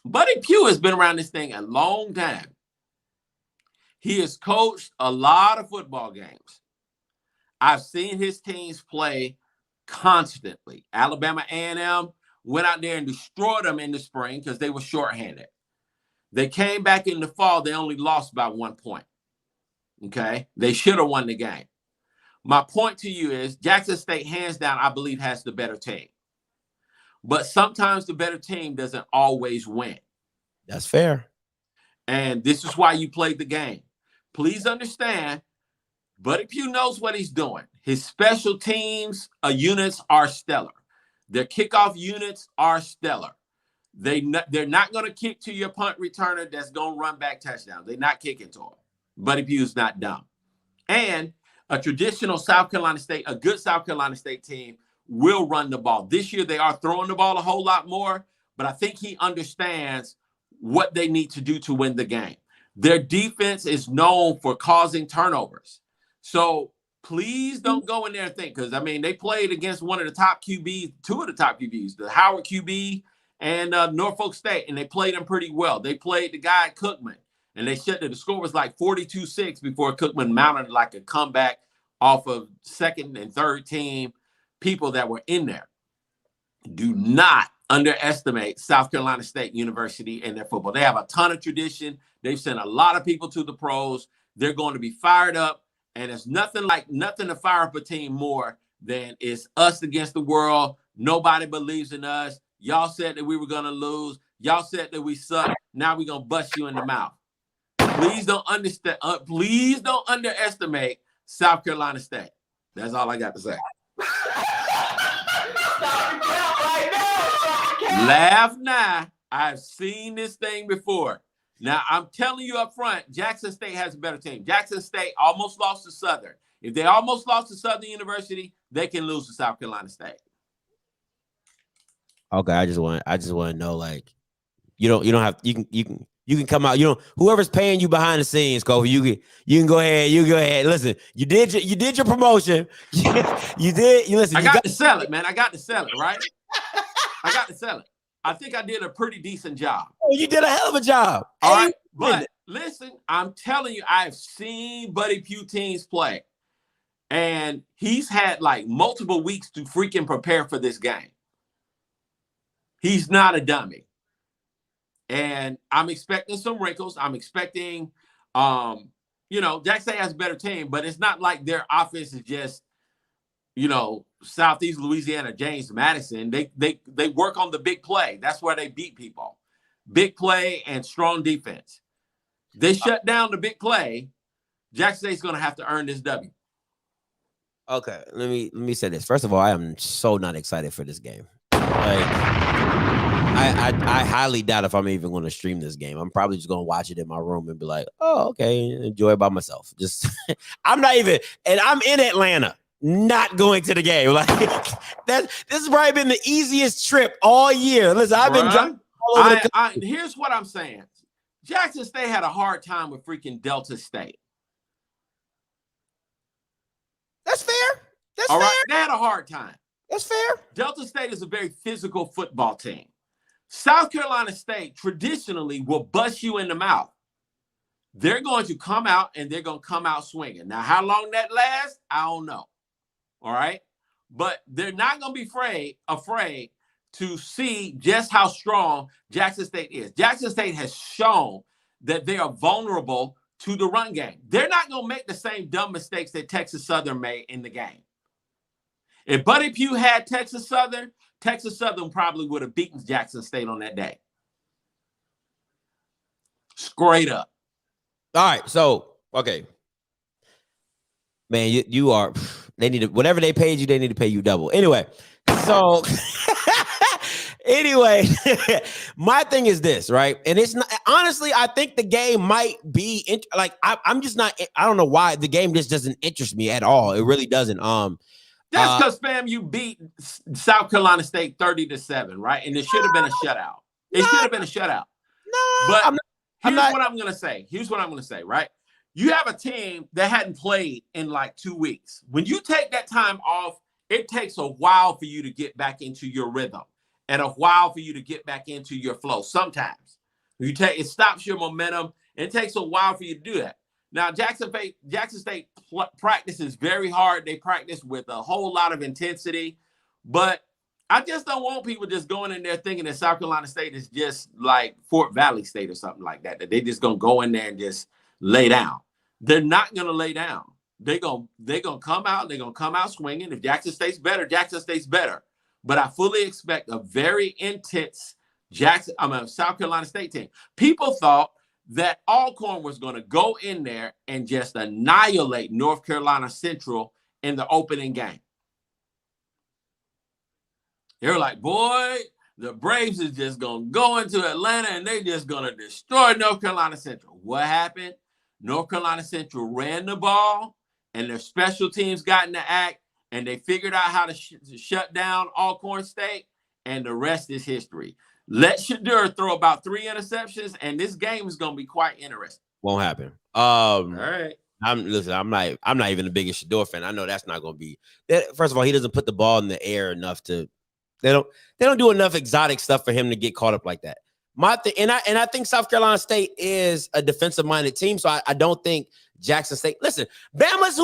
Buddy Pugh has been around this thing a long time. He has coached a lot of football games. I've seen his teams play constantly. Alabama A&M went out there and destroyed them in the spring because they were shorthanded. They came back in the fall. They only lost by 1 point. Okay. They should have won the game. My point to you is Jackson State, hands down, I believe has the better team. But sometimes the better team doesn't always win. That's fair. And this is why you played the game. Please understand, Buddy Pugh knows what he's doing. His special teams units are stellar. Their kickoff units are stellar. They're not going to kick to your punt returner that's going to run back touchdowns. They're not kicking to him. Buddy Pugh's not dumb. And a traditional South Carolina State, a good South Carolina State team will run the ball. This year, they are throwing the ball a whole lot more, but I think he understands what they need to do to win the game. Their defense is known for causing turnovers. So please don't go in there and think, because, I mean, they played against one of the top QBs, two of the top QBs, the Howard QB and Norfolk State, and they played them pretty well. They played the guy Cookman, and they shut the score was like 42-6 before Cookman mounted like a comeback off of second and third team people that were in there. Do not underestimate South Carolina State University and their football. They have a ton of tradition. They've sent a lot of people to the pros. They're going to be fired up, and it's nothing to fire up a team more than it's us against the world. Nobody believes in us. Y'all said that we were going to lose. Y'all said that we suck. Now we're going to bust you in the mouth. Please don't underestimate South Carolina State. That's all I got to say. Laugh now. I've seen this thing before. Now, I'm telling you up front, Jackson State has a better team. Jackson State almost lost to Southern. If they almost lost to Southern University, they can lose to South Carolina State. Okay, I just want to know, like, you don't have you can come out, whoever's paying you behind the scenes, Kofi, you can go ahead. Listen, you did your promotion. You listen. I got to sell it, man. I got to sell it, right? I got to sell it. I think I did a pretty decent job. Oh, you did a hell of a job. All right, but listen, I'm telling you, I've seen Buddy Pugh teams play, and he's had like multiple weeks to freaking prepare for this game. He's not a dummy. And I'm expecting some wrinkles. I'm expecting, Jackson State has a better team, but it's not like their offense is just, Southeast Louisiana, James Madison. They work on the big play. That's where they beat people. Big play and strong defense. They shut down the big play. Jackson State's going to have to earn this W. Okay, let me say this. First of all, I am so not excited for this game. Like, I highly doubt if I'm even going to stream this game. I'm probably just going to watch it in my room and be like, oh, okay, enjoy it by myself. Just, I'm in Atlanta, not going to the game. Like, this has probably been the easiest trip all year. Listen, I've been driving all over the country. Here's what I'm saying. Jackson State had a hard time with freaking Delta State. That's fair. That's all fair. Right, they had a hard time. That's fair. Delta State is a very physical football team. South Carolina State traditionally will bust you in the mouth. They're going to come out and they're going to come out swinging. Now, how long that lasts, I don't know. All right. But they're not going to be afraid to see just how strong Jackson State is. Jackson State has shown that they are vulnerable to the run game. They're not going to make the same dumb mistakes that Texas Southern made in the game. If Buddy Pugh had Texas Southern probably would have beaten Jackson State on that day. Straight up. All right. So, okay. Man, you are, they need to, whatever they paid you, they need to pay you double. Anyway, so, my thing is this, right? And it's not, honestly, I think the game might be, I'm just not, I don't know why the game just doesn't interest me at all. It really doesn't. That's because, fam, you beat South Carolina State 30-7, right? And it should have been a shutout. It should have been a shutout. No, but here's what I'm going to say. Here's what I'm going to say, right? You have a team that hadn't played in like 2 weeks. When you take that time off, it takes a while for you to get back into your rhythm and a while for you to get back into your flow. Sometimes it stops your momentum. It takes a while for you to do that. Now, Jackson State practices very hard. They practice with a whole lot of intensity, but I just don't want people just going in there thinking that South Carolina State is just like Fort Valley State or something like that, that they just going to go in there and just lay down. They're not going to lay down. They're going to come out. They're going to come out swinging. If Jackson State's better, Jackson State's better. But I fully expect a very intense South Carolina State team. People thought that Alcorn was going to go in there and just annihilate North Carolina Central in the opening game. They were like, boy, the Braves is just going to go into Atlanta and they just going to destroy North Carolina Central. What happened? North Carolina Central ran the ball and their special teams got in the act and they figured out how to shut down Alcorn State, and the rest is history. Let Shadur throw about 3 interceptions and this game is going to be quite interesting. Won't happen. All right. I'm not even the biggest Shador fan. I know that's not going to be that. First of all, he doesn't put the ball in the air enough to. They don't do enough exotic stuff for him to get caught up like that. And I think South Carolina State is a defensive minded team, so I don't think Jackson State. Listen, Bama's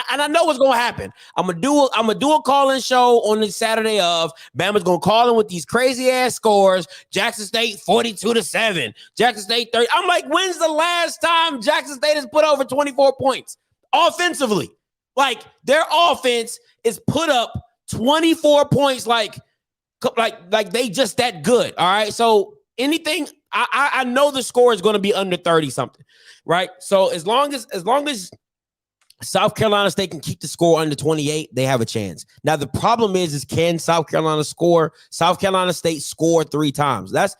I know what's going to happen. I'm gonna do a call-in show on the Saturday of Bama's going to call in with these crazy ass scores. Jackson State 42-7. Jackson State 30. I'm like, when's the last time Jackson State has put over 24 points offensively? Like their offense is put up 24 points, like they just that good. All right. So anything, I know the score is going to be under 30 something, right? So as long as South Carolina State can keep the score under 28, they have a chance. Now the problem is can South Carolina State score 3 times? That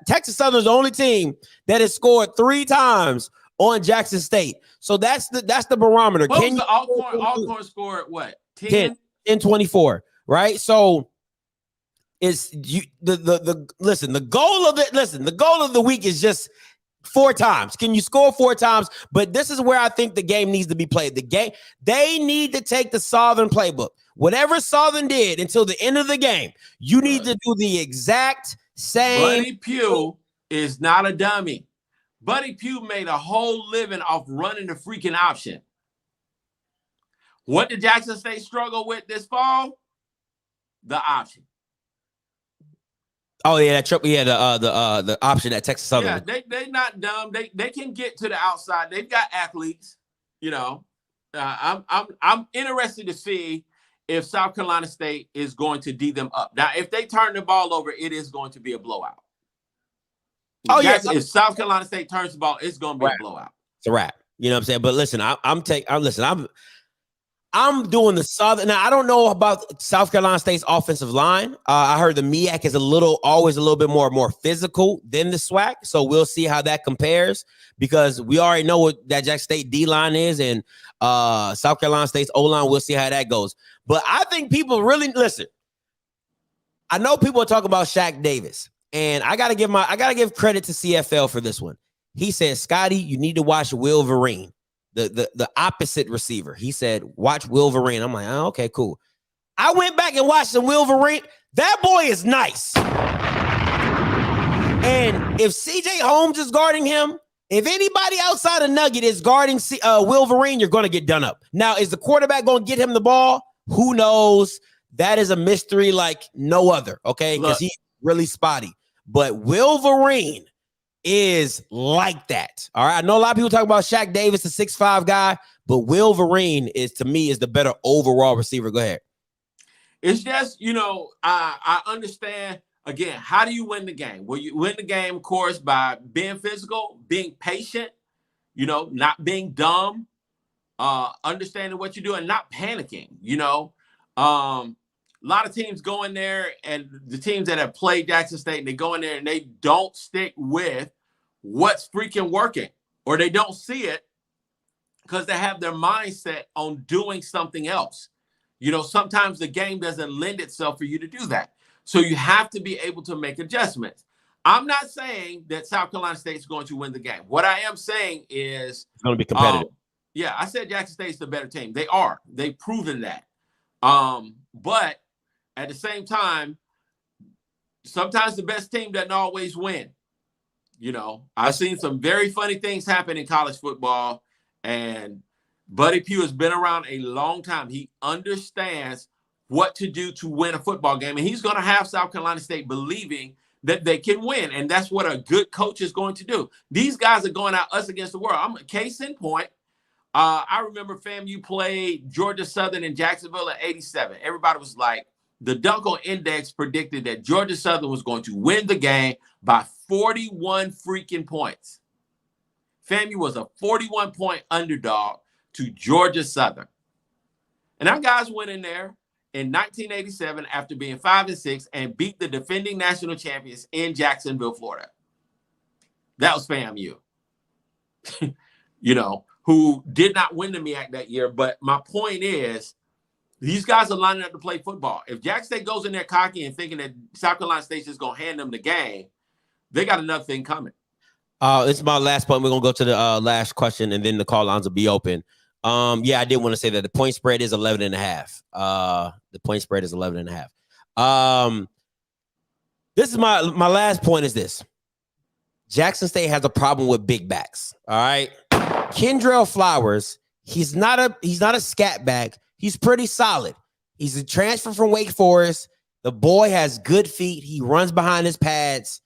Texas Southern is the only team that has scored 3 times on Jackson State. So that's the barometer. Can the Alcorn score at what? 10-24, right? So it's the goal of the week is just 4 times. Can you score 4 times? But this is where I think the game needs to be played. They need to take the Southern playbook. Whatever Southern did until the end of the game, you need to do the exact same. Buddy Pugh is not a dummy. Buddy Pugh made a whole living off running the freaking option. What did Jackson State struggle with this fall? The option. Oh yeah, that triple. Yeah, the option at Texas Southern. Yeah, they not dumb. They can get to the outside. They've got athletes. You know, I'm interested to see if South Carolina State is going to D them up. Now, if they turn the ball over, it is going to be a blowout. If South Carolina State turns the ball, it's going to be a blowout. It's a wrap. You know what I'm saying? But listen, I'm doing the Southern. Now, I don't know about South Carolina State's offensive line. I heard the MEAC is always a little bit more physical than the SWAC. So we'll see how that compares because we already know what that Jackson State D-line is and South Carolina State's O-line. We'll see how that goes. But I think people really listen. I know people are talking about Shaq Davis, and I gotta give credit to CFL for this one. He said, Scotty, you need to watch Wolverine. The opposite receiver. He said, watch Wolverine. I'm like, oh, okay, cool. I went back and watched some Wolverine. That boy is nice. And if CJ Holmes is guarding him, if anybody outside of Nugget is guarding Wolverine, you're going to get done up. Now, is the quarterback going to get him the ball? Who knows? That is a mystery like no other, okay? Because he's really spotty. But Wolverine is like that. All right. I know a lot of people talk about Shaq Davis, the 6'5" guy, but Wolverine is the better overall receiver. Go ahead. It's just, I understand again, how do you win the game? Well, you win the game, of course, by being physical, being patient, not being dumb, understanding what you do and not panicking, a lot of teams go in there and the teams that have played Jackson State, and they go in there and they don't stick with what's freaking working, or they don't see it because they have their mindset on doing something else. Sometimes the game doesn't lend itself for you to do that. So you have to be able to make adjustments. I'm not saying that South Carolina State is going to win the game. What I am saying is it's going to be competitive. I said Jackson State's the better team. They are. They've proven that. But at the same time, sometimes the best team doesn't always win. I've seen some very funny things happen in college football, and Buddy Pugh has been around a long time. He understands what to do to win a football game. And he's going to have South Carolina State believing that they can win. And that's what a good coach is going to do. These guys are going out us against the world. I'm a case in point. I remember, fam, you played Georgia Southern in Jacksonville in 87. Everybody was like, the Dunkel Index predicted that Georgia Southern was going to win the game by 41 freaking points. FAMU was a 41-point underdog to Georgia Southern. And them guys went in there in 1987 after being 5-6 and beat the defending national champions in Jacksonville, Florida. That was FAMU. You know, who did not win the MEAC that year. But my point is, these guys are lining up to play football. If Jackson State goes in there cocky and thinking that South Carolina State is going to hand them the game, they got another thing coming. This is my last point. We're going to go to the last question, and then the call lines will be open. Yeah, I did want to say that the point spread is 11.5. The point spread is 11.5. This is my last point is this. Jackson State has a problem with big backs. All right. Kendrell Flowers, he's not a scat back. He's pretty solid. He's a transfer from Wake Forest. The boy has good feet. He runs behind his pads.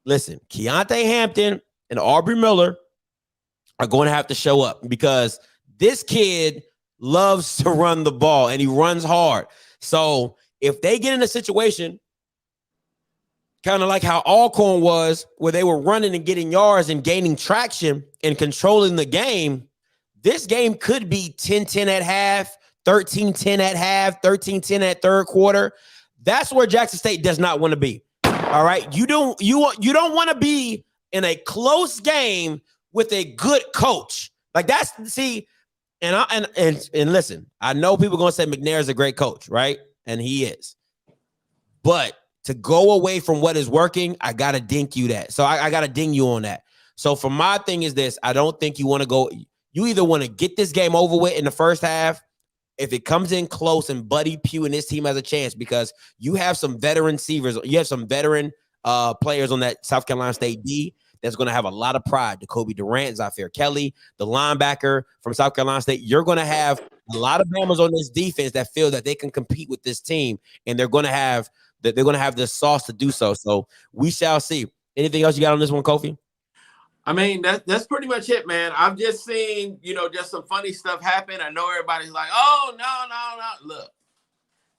Listen, Keontae Hampton and Aubrey Miller are going to have to show up because this kid loves to run the ball and he runs hard. So if they get in a situation kind of like how Alcorn was, where they were running and getting yards and gaining traction and controlling the game, this game could be 10-10 at half, 13-10 at half, 13-10 at third quarter. That's where Jackson State does not want to be. All right. You don't want to be in a close game with a good coach. Like that's and listen, I know people are gonna say McNair is a great coach, right? And he is. But to go away from what is working, I gotta dink you that. So I gotta ding you on that. So for my thing is this, I don't think you want to go. You either want to get this game over with in the first half. If it comes in close and Buddy Pugh and his team has a chance, because you have some veteran receivers, you have some veteran players on that South Carolina State D that's going to have a lot of pride. Jacoby Durant, Zaire Kelly, the linebacker from South Carolina State. You're going to have a lot of Bammers on this defense that feel that they can compete with this team, and they're going to have the sauce to do so. So we shall see. Anything else you got on this one, Kofi? I mean, that's pretty much it, man. I've just seen, just some funny stuff happen. I know everybody's like, oh, no. Look,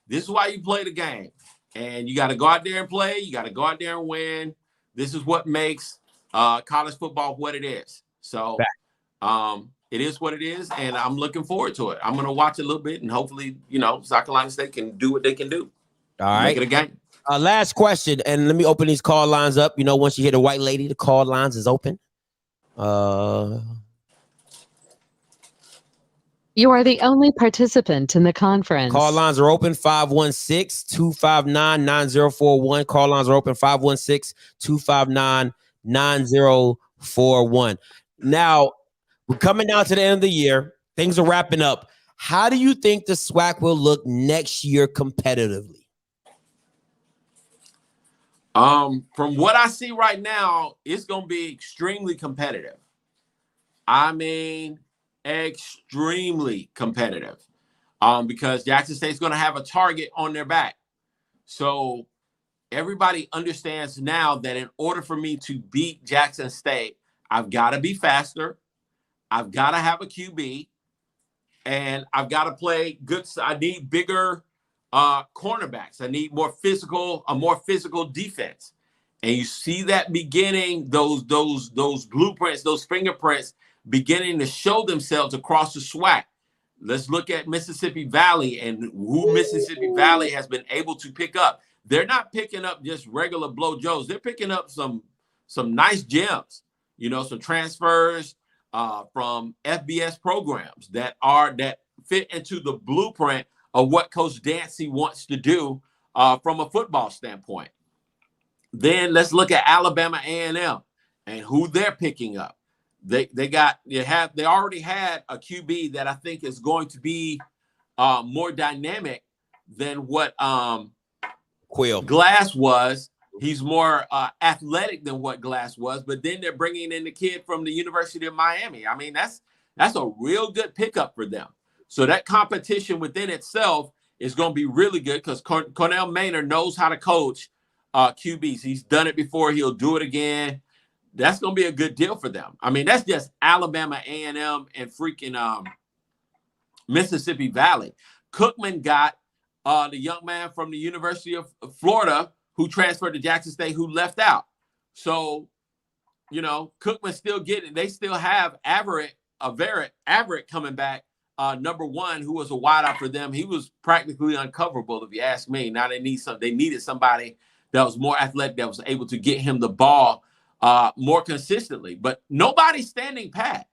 this is why you play the game. And you got to go out there and play. You got to go out there and win. This is what makes college football what it is. So it is what it is, and I'm looking forward to it. I'm going to watch a little bit, and hopefully, South Carolina State can do what they can do. All right. Make it a game. Last question, and let me open these call lines up. Once you hear the white lady, the call lines is open. You are the only participant in the conference. Call lines are open, 516-259-9041. Call lines are open, 516-259-9041. Now, we're coming down to the end of the year. Things are wrapping up. How do you think the SWAC will look next year competitively? From what I see right now, it's going to be extremely competitive. I mean, extremely competitive. Because Jackson State's going to have a target on their back. So everybody understands now that in order for me to beat Jackson State, I've got to be faster. I've got to have a QB, and I've got to play good. I need bigger cornerbacks. I need a more physical defense. And you see that beginning, those blueprints, those fingerprints beginning to show themselves across the SWAC. Let's look at Mississippi Valley and who Mississippi Valley has been able to pick up. They're not picking up just regular blowjos. They're picking up some nice gems, some transfers from FBS programs that fit into the blueprint of what Coach Dancy wants to do from a football standpoint. Then let's look at Alabama A&M and who they're picking up. They already had a QB that I think is going to be more dynamic than what Glass was. He's more athletic than what Glass was, but then they're bringing in the kid from the University of Miami. I mean, that's a real good pickup for them. So that competition within itself is going to be really good because Cornell Maynard knows how to coach QBs. He's done it before. He'll do it again. That's going to be a good deal for them. I mean, that's just Alabama, A&M, and freaking Mississippi Valley. Cookman got the young man from the University of Florida who transferred to Jackson State who left out. So, you know, Cookman still getting, they still have Everett coming back, number one, who was a wideout for them. He was practically uncoverable, if you ask me. Now they needed somebody that was more athletic, that was able to get him the ball more consistently. But nobody's standing pat.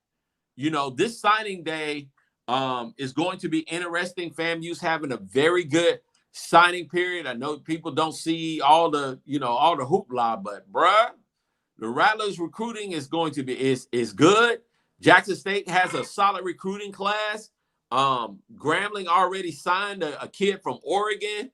You know, this signing day is going to be interesting. FAMU's having a very good signing period. I know people don't see all the hoopla, but bruh, the Rattlers recruiting is going to be is good. Jackson State has a solid recruiting class. Grambling already signed a kid from Oregon.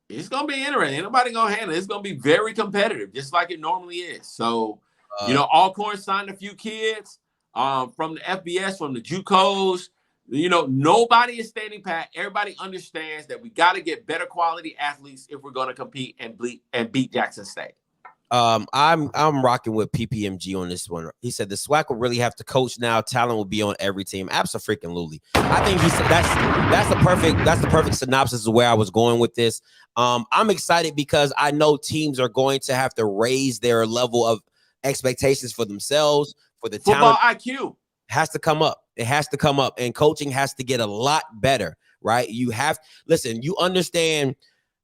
It's gonna be interesting. Ain't nobody gonna handle it. It's gonna be very competitive, just like it normally is. So, Alcorn signed a few kids from the FBS, from the JUCOs. You know, nobody is standing pat. Everybody understands that we got to get better quality athletes if we're going to compete and beat Jackson State. I'm rocking with PPMG on this one. He said the SWAC will really have to coach now. Talent will be on every team. Absolutely. I think he said that's the perfect synopsis of where I was going with this. I'm excited because I know teams are going to have to raise their level of expectations for themselves, for the football talent. IQ Has to come up. It has to come up, and coaching has to get a lot better, right? You understand.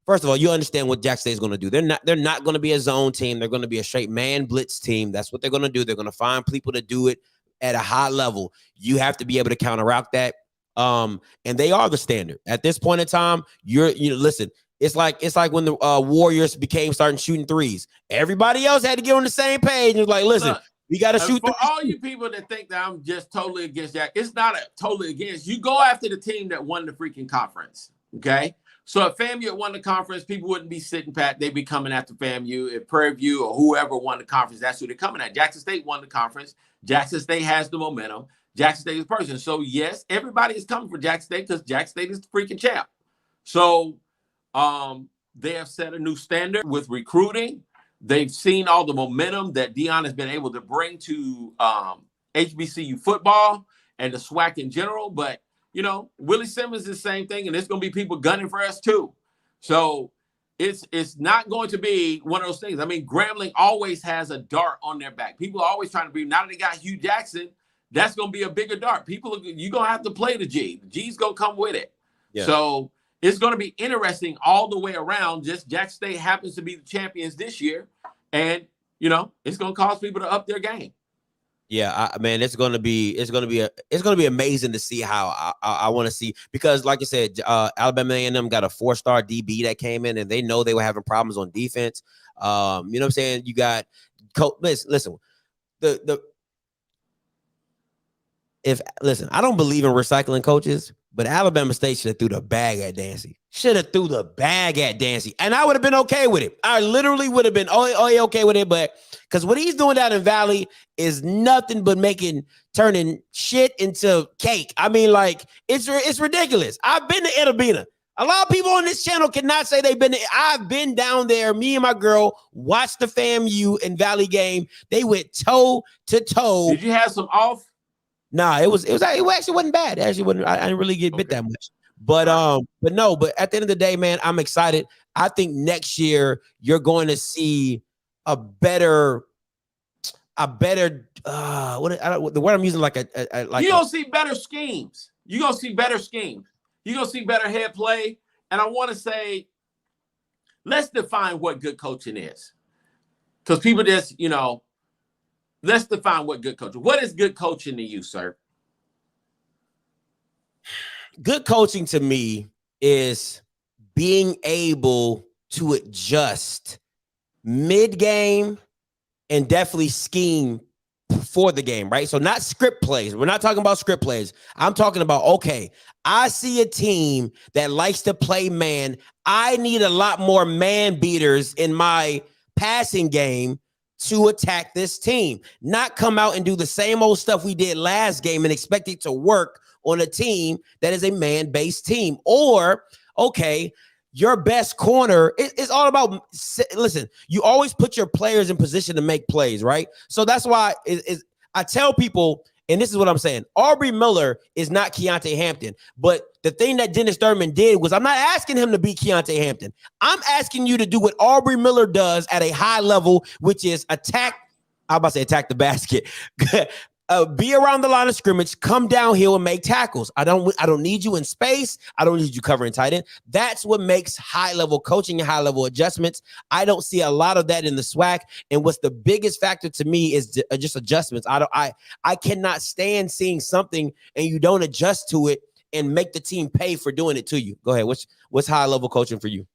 First of all, you understand what Jackson State is going to do. They're not going to be a zone team. They're going to be a straight man blitz team. That's what they're going to do. They're going to find people to do it at a high level. You have to be able to counteract that. And they are the standard at this point in time. Listen. It's like when the Warriors starting shooting threes. Everybody else had to get on the same page. And like, listen, we got to shoot. For all you people that think that I'm just totally against Jack, it's not totally against. You go after the team that won the freaking conference. Okay. So if FAMU had won the conference, people wouldn't be sitting pat. They'd be coming after FAMU. If Prairie View or whoever won the conference, that's who they're coming at. Jackson State won the conference. Jackson State has the momentum. Jackson State is the person. So, yes, everybody is coming for Jackson State because Jackson State is the freaking champ. So they have set a new standard with recruiting. They've seen all the momentum that Dion has been able to bring to HBCU football and the SWAC in general. But you know, Willie Simmons is the same thing, and there's going to be people gunning for us too. So it's not going to be one of those things. I mean, Grambling always has a dart on their back. People are always trying to be. Now that they got Hue Jackson, that's going to be a bigger dart. You're going to have to play the G. The G's going to come with it. Yeah. So it's going to be interesting all the way around. Just Jackson State happens to be the champions this year, and you know, it's going to cause people to up their game. Yeah, man, it's gonna be amazing to see how I want to see, because like I said, Alabama A&M got a 4-star DB that came in, and they know they were having problems on defense. You know what I'm saying? You got listen, I don't believe in recycling coaches, but Alabama State should have threw the bag at Dancy. And I would have been okay with it. I literally would have been okay with it, but because what he's doing down in Valley is nothing but turning shit into cake. I mean, like, it's ridiculous. I've been to Edabina. A lot of people on this channel cannot say they've been there. I've been down there. Me and my girl watched the FAMU and Valley game. They went toe to toe. Did you have some off? Nah, it actually wasn't bad. I didn't really get bit that much. But at the end of the day, man, I'm excited. I think next year you're going to see a better the word I'm using like you're gonna see better schemes. You're gonna see better schemes. You're gonna see better head play. And I want to say, let's define what good coaching is. Because people just, let's define what good coaching. What is good coaching to you, sir? Good coaching to me is being able to adjust mid-game and definitely scheme for the game, right? So not script plays. We're not talking about script plays. I'm talking about, okay, I see a team that likes to play man. I need a lot more man beaters in my passing game. to attack this team, not come out and do the same old stuff we did last game and expect it to work on a team that is a man-based team. Or, okay, your best corner, it's all about, listen, you always put your players in position to make plays, right? So that's why I tell people, and this is what I'm saying, Aubrey Miller is not Keontae Hampton, but the thing that Dennis Thurman did was, I'm not asking him to be Keontae Hampton. I'm asking you to do what Aubrey Miller does at a high level, which is attack the basket. Be around the line of scrimmage, come downhill and make tackles. I don't need you in space. I don't need you covering tight end. That's what makes high-level coaching and high-level adjustments. I don't see a lot of that in the SWAC. And what's the biggest factor to me is just adjustments. I cannot stand seeing something and you don't adjust to it and make the team pay for doing it to you. Go ahead. What's high-level coaching for you?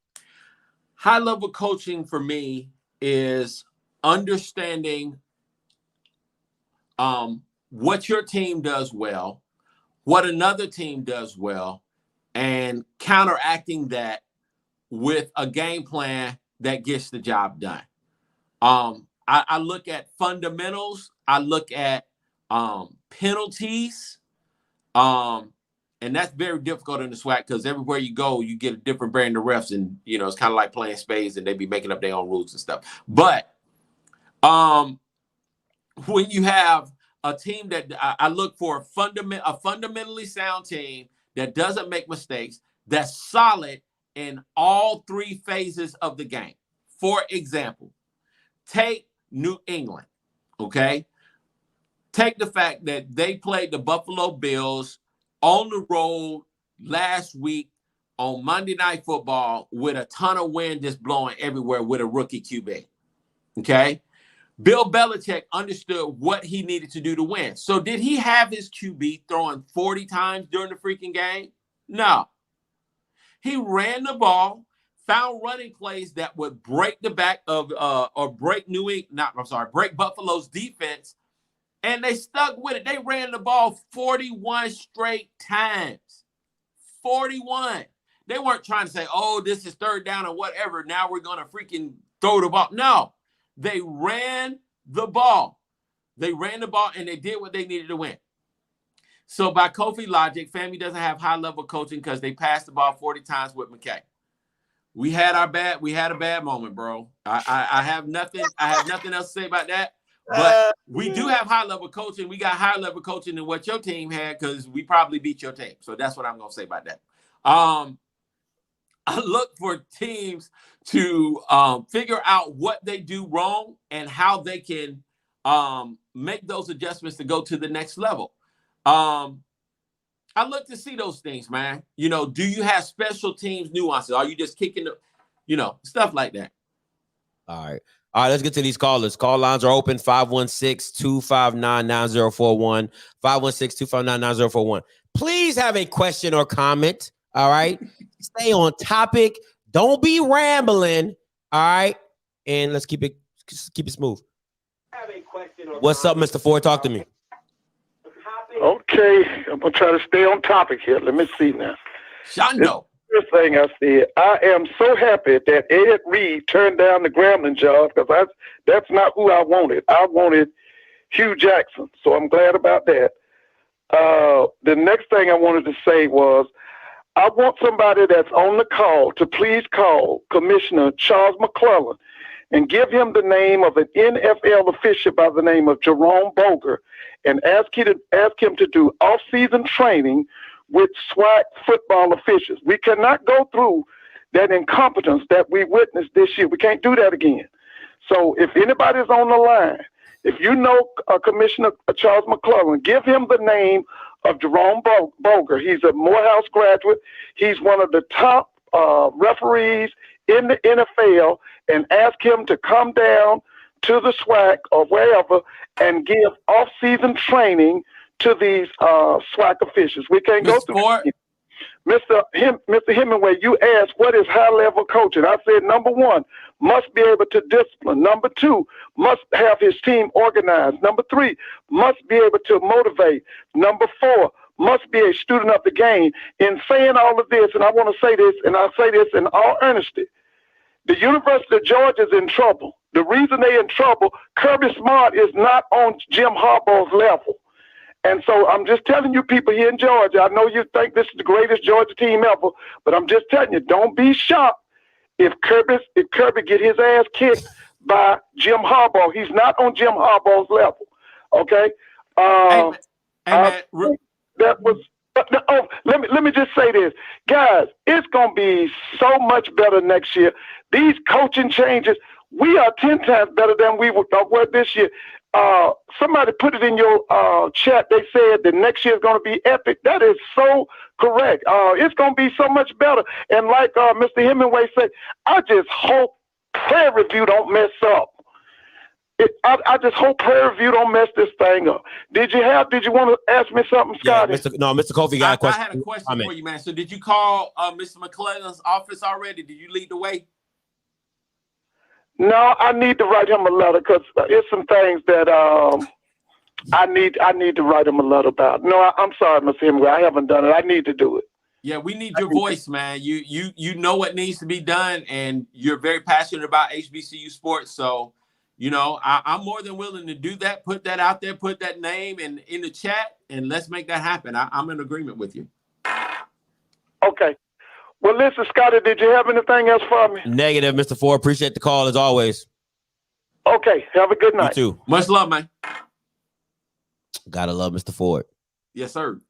High-level coaching for me is understanding what your team does well, what another team does well, and counteracting that with a game plan that gets the job done. I look at fundamentals. I look at penalties. And that's very difficult in the SWAC because everywhere you go, you get a different brand of refs. And, you know, it's kind of like playing spades and they be making up their own rules and stuff. But when you have a team that I look for a fundamentally sound team that doesn't make mistakes, that's solid in all three phases of the game. For example, take New England, okay? Take the fact that they played the Buffalo Bills on the road last week on Monday Night Football with a ton of wind just blowing everywhere with a rookie QB, okay? Bill Belichick understood what he needed to do to win. So did he have his QB throwing 40 times during the freaking game? No. He ran the ball, found running plays that would break the back of break break Buffalo's defense, and they stuck with it. They ran the ball 41 straight times. 41. They weren't trying to say, oh, this is third down or whatever. Now we're going to freaking throw the ball. No. They ran the ball. They ran the ball, and they did what they needed to win. So by Kofi logic, FAMU doesn't have high-level coaching because they passed the ball 40 times with McKay. We had a bad moment, bro. I have nothing else to say about that. But we do have high-level coaching. We got higher-level coaching than what your team had because we probably beat your team. So that's what I'm going to say about that. I look for teams to figure out what they do wrong and how they can make those adjustments to go to the next level. I look to see those things, man. You know, do you have special teams nuances? Are you just kicking the, stuff like that? All right, let's get to these callers. Call lines are open, 516-259-9041, 516-259-9041. Please have a question or comment, all right? Stay on topic. Don't be rambling, all right? And let's keep it smooth. What's up, Mr. Ford? Talk to me. Okay, I'm going to try to stay on topic here. Let me see now. Shondo. First thing I said, I am so happy that Ed Reed turned down the Grambling job because that's not who I wanted. I wanted Hue Jackson, so I'm glad about that. The next thing I wanted to say was I want somebody that's on the call to please call Commissioner Charles McClellan and give him the name of an NFL official by the name of Jerome Boger and ask him to do off-season training with SWAC football officials. We cannot go through that incompetence that we witnessed this year. We can't do that again. So if anybody's on the line, if you know Commissioner Charles McClellan, give him the name of Jerome Boger. He's a Morehouse graduate. He's one of the top referees in the NFL, and ask him to come down to the SWAC or wherever and give off-season training to these SWAC officials. We can't go through it. Mr. Hemmingway, you asked what is high-level coaching. I said, number one, must be able to discipline. Number two, must have his team organized. Number three, must be able to motivate. Number four, must be a student of the game. In saying all of this, and I want to say this, and I'll say this in all honesty, the University of Georgia is in trouble. The reason they in trouble, Kirby Smart is not on Jim Harbaugh's level. And so I'm just telling you people here in Georgia, I know you think this is the greatest Georgia team ever, but I'm just telling you, don't be shocked if Kirby get his ass kicked by Jim Harbaugh. He's not on Jim Harbaugh's level. Okay? That was let me just say this. Guys, it's gonna be so much better next year. These coaching changes, we are 10 times better than we were this year. Somebody put it in your chat. They said that next year is going to be epic. That is so correct. It's going to be so much better. And like Mr. Hemmingway said, I just hope Prairie View don't mess up. I just hope Prairie View don't mess this thing up. Did you want to ask me something, Scotty? Yeah, Mr. Kofi got a question. I had a question for you, man. So did you call Mr. McClellan's office already? Did you lead the way? No, I need to write him a letter because there's some things that I need to write him a letter about. No, I'm sorry, Mr. Hemmingway. I haven't done it. I need to do it. Yeah, we need your voice, man. You know what needs to be done, and you're very passionate about HBCU sports. So, I'm more than willing to do that. Put that out there. Put that name in the chat, and let's make that happen. I'm in agreement with you. Okay. Well, listen, Scotty, did you have anything else for me? Negative, Mr. Ford. Appreciate the call as always. Okay. Have a good night. You too. Much love, man. Gotta love Mr. Ford. Yes, sir.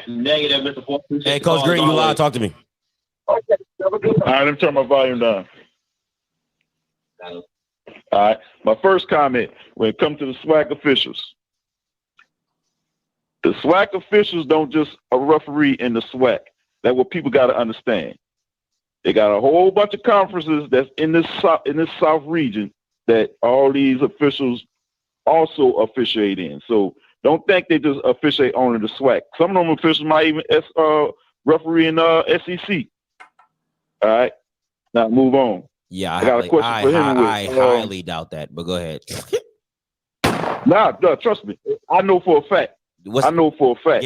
Negative, Mr. Ford. Hey, Coach Green, you live. Talk to me. Okay. Have a good night. All right, let me turn my volume down. All right. My first comment, when it comes to the SWAC officials, the SWAC officials don't just a referee in the SWAC. That's what people got to understand. They got a whole bunch of conferences that's in this South region that all these officials also officiate in. So don't think they just officiate only the SWAC. Some of them officials might even referee in SEC. All right. Now move on. Yeah, I got a question for him. I highly doubt that, but go ahead. Nah, trust me. I know for a fact. Give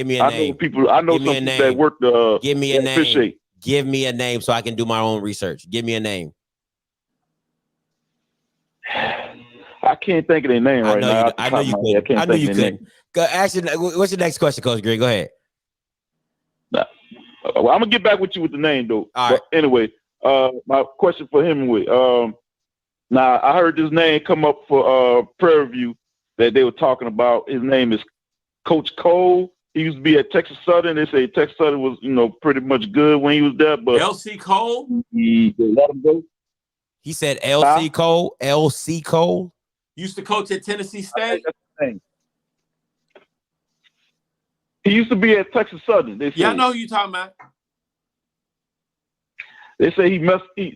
me a name. I know some people that work the. Give me a name. Officiate. Give me a name so I can do my own research. Give me a name. I can't think of their name right now. I know you couldn't. Actually, what's your next question, Coach Green? Go ahead. Nah. Well, I'm gonna get back with you with the name though. All right. But anyway, my question for Hemmingway. Now I heard this name come up for Prairie View that they were talking about. His name is Coach Cole. He used to be at Texas Southern. They say Texas Southern was, pretty much good when he was there. But LC Cole? They let him go. He said LC Cole. LC Cole used to coach at Tennessee State. That's the thing. He used to be at Texas Southern. They say. Yeah, I know who you're talking about. They say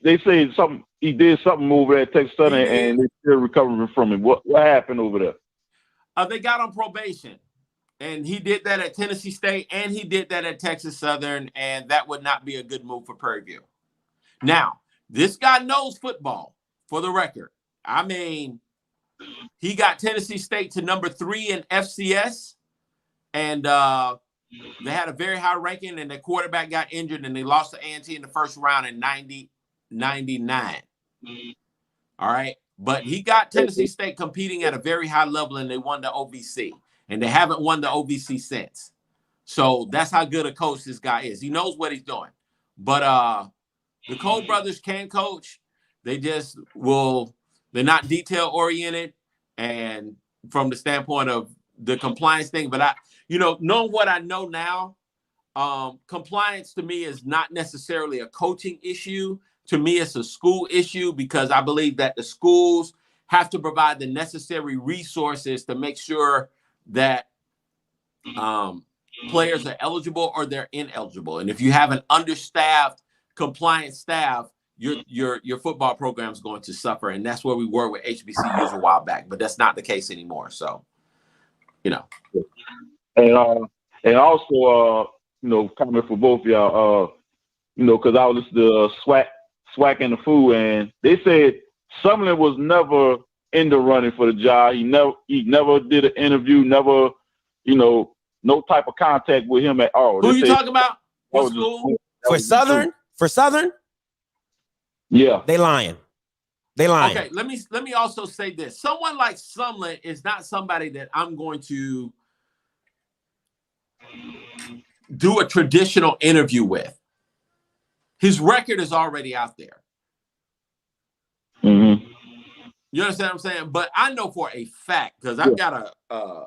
they say something. He did something over there at Texas Southern, and they're still recovering from it. What happened over there? They got on probation. And he did that at Tennessee State, and he did that at Texas Southern, and that would not be a good move for Prairie View. Now, this guy knows football, for the record. I mean, he got Tennessee State to number 3 in FCS, and they had a very high ranking, and the quarterback got injured, and they lost to A&T in the first round in 99. All right? But he got Tennessee State competing at a very high level, and they won the OVC. And they haven't won the OVC since. So that's how good a coach this guy is. He knows what he's doing. But the Cole brothers can coach. They just they're not detail oriented. And from the standpoint of the compliance thing, but knowing what I know now, compliance to me is not necessarily a coaching issue. To me, it's a school issue because I believe that the schools have to provide the necessary resources to make sure that players are eligible or they're ineligible. And if you have an understaffed compliant staff, your football program is going to suffer. And that's where we were with HBCUs a while back, but that's not the case anymore. So, And also, comment for both of y'all, because I was listening to SWAC and the Food, and they said Sumlin was never in the running for the job. He never did an interview, never, no type of contact with him at all. Who you talking about? What school? For Southern? For Southern? Yeah. They lying. They lying. Okay, let me also say this. Someone like Sumlin is not somebody that I'm going to do a traditional interview with. His record is already out there. Mm-hmm. You understand what I'm saying? But I know for a fact, because I've got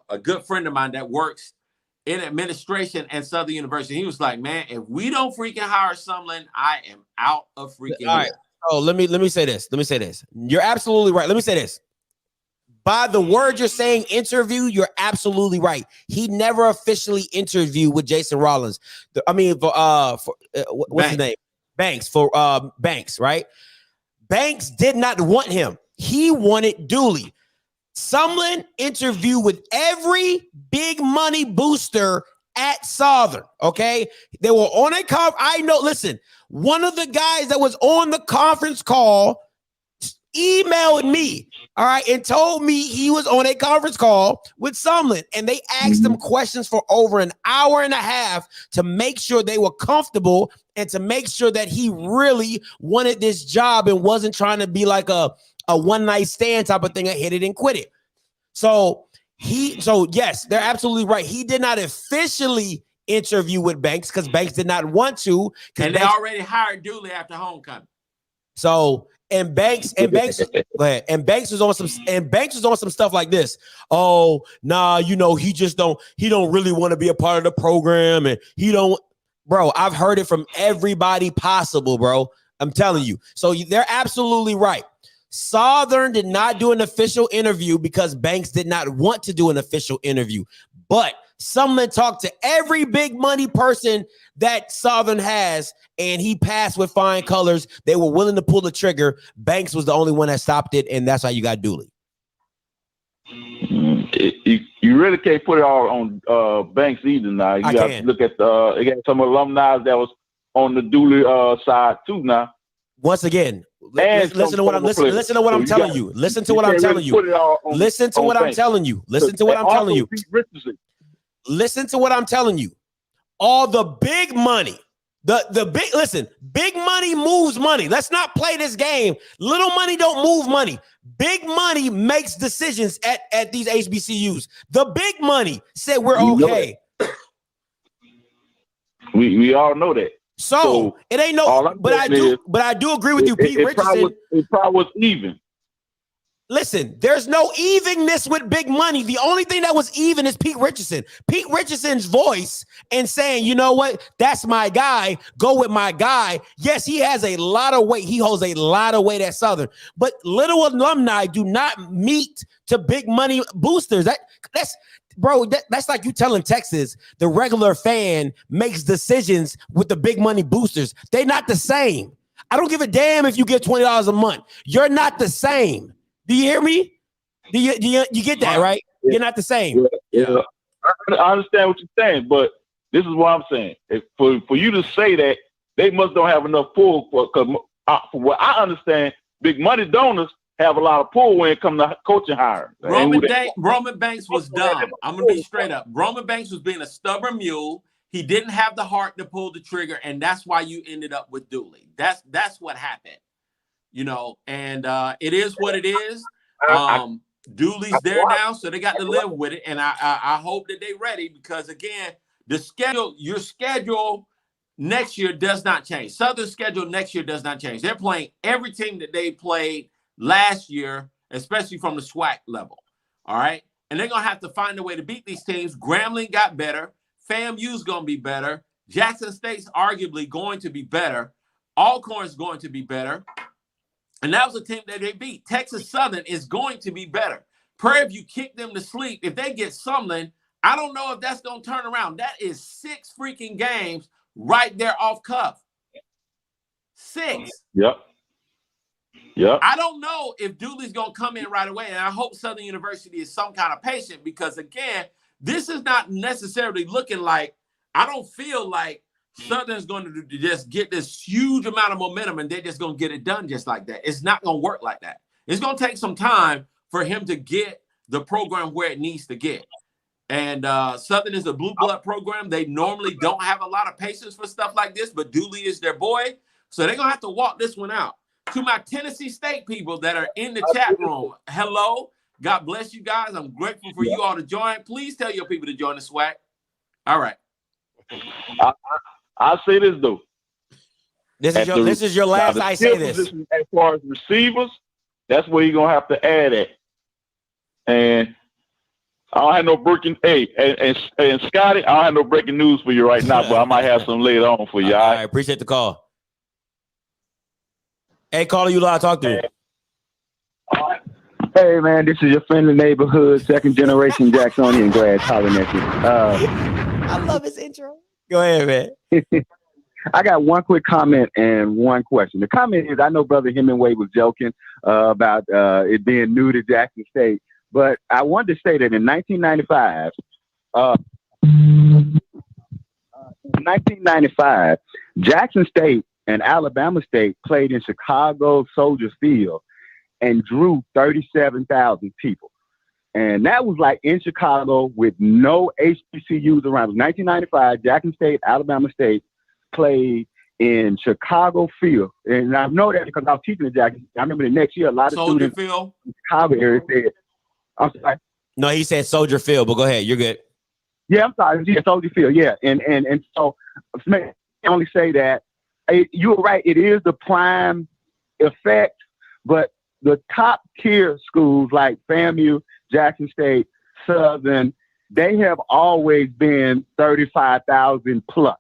a good friend of mine that works in administration at Southern University. He was like, man, if we don't freaking hire Sumlin, I am out of freaking All right. Oh, let me say this. Let me say this. You're absolutely right. Let me say this. By the word you're saying interview, you're absolutely right. He never officially interviewed with Jason Rollins. What's his name? Banks, Banks, right? Banks did not want him. He wanted Dooley. Sumlin interviewed with every big money booster at Southern. Okay, they were on a I know. Listen, one of the guys that was on the conference call emailed me, all right, and told me he was on a conference call with Sumlin, and they asked him questions for over an hour and a half to make sure they were comfortable and to make sure that he really wanted this job and wasn't trying to be like a one-night stand type of thing, I hit it and quit it. So yes, they're absolutely right. He did not officially interview with Banks because Banks did not want to. And they already hired Dooley after homecoming. So Banks was on some stuff like this. Oh, nah, he don't really want to be a part of the program, and he don't. Bro, I've heard it from everybody possible, bro. I'm telling you. So they're absolutely right. Southern did not do an official interview because Banks did not want to do an official interview. But Sumlin talked to every big money person that Southern has, and he passed with flying colors. They were willing to pull the trigger. Banks was the only one that stopped it, and that's how you got Dooley. You really can't put it all on Banks either now. You got to look at you got some alumni that was on the Dooley side too now. Once again, listen to what I'm telling you. Listen to what I'm telling you. Listen to what I'm telling you. Listen to what I'm telling you. Listen to what I'm telling you. Listen to what I'm telling you. All the big money, big money moves money. Let's not play this game. Little money don't move money. Big money makes decisions at these HBCUs. The big money said we're okay. We all know that. So it ain't no, but I do agree with you, Pete Richardson. It probably was even. Listen, there's no evenness with big money. The only thing that was even is Pete Richardson. Pete Richardson's voice and saying, you know what, that's my guy. Go with my guy. Yes, he has a lot of weight. He holds a lot of weight at Southern. But little alumni do not meet to big money boosters. That's like you telling Texas the regular fan makes decisions with the big money boosters. They're not the same. I don't give a damn if you get $20 a month. You're not the same. Do you hear me? Do you get that, right? Yeah. You're not the same. Yeah. I understand what you're saying, but this is what I'm saying. For you to say that, they must don't have enough pull for what I understand, big money donors have a lot of pull when it comes to coaching hiring. Roman Banks was dumb. I'm gonna be straight up. Roman Banks was being a stubborn mule. He didn't have the heart to pull the trigger, and that's why you ended up with Dooley. That's what happened. And it is what it is. Dooley's there now, so they got to live with it. And I hope that they're ready because, again, your schedule next year does not change. Southern's schedule next year does not change. They're playing every team that they played last year, especially from the SWAC level. All right? And they're going to have to find a way to beat these teams. Grambling got better. FAMU's going to be better. Jackson State's arguably going to be better. Alcorn's going to be better. And that was a team that they beat. Texas Southern is going to be better. Prairie View kicked them to sleep. If they get Sumlin, I don't know if that's going to turn around. That is 6 freaking games right there off cuff. 6. Yep. I don't know if Dooley's going to come in right away, and I hope Southern University is some kind of patient because, again, this is not necessarily looking like – I don't feel like Southern's going to just get this huge amount of momentum and they're just going to get it done just like that. It's not going to work like that. It's going to take some time for him to get the program where it needs to get. And Southern is a blue blood program. They normally don't have a lot of patience for stuff like this, but Dooley is their boy. So they're going to have to walk this one out. To my Tennessee State people that are in the chat room, hello. God bless you guys. I'm grateful for you all to join. Please tell your people to join the SWAC. All right. I'll say this though. This is your last. I say this. As far as receivers, that's where you're gonna have to add it. And I don't have no breaking. Hey, and Scotty, I don't have no breaking news for you right now, but I might have some later on for you. All right, appreciate the call. Hey, caller, you live. Talk to me. Hey, man, this is your friendly neighborhood, second generation Jacksonian grad calling at you. I love his intro. Go ahead, man. I got one quick comment and one question. The comment is, I know Brother Hemmingway was joking about it being new to Jackson State, but I wanted to say that in 1995, Jackson State and Alabama State played in Chicago Soldier Field and drew 37,000 people. And that was like in Chicago with no HBCUs around. It was 1995, Jackson State, Alabama State played in Chicago Field. And I know that because I was teaching at Jackson. I remember the next year, a lot of Soldier students Field. in Chicago area said, I'm sorry. No, he said Soldier Field, but go ahead. You're good. Yeah, I'm sorry. Yeah, Soldier Field, yeah. And so I only say that you're right. It is the prime effect, but the top tier schools like FAMU, Jackson State, Southern, they have always been 35,000 plus.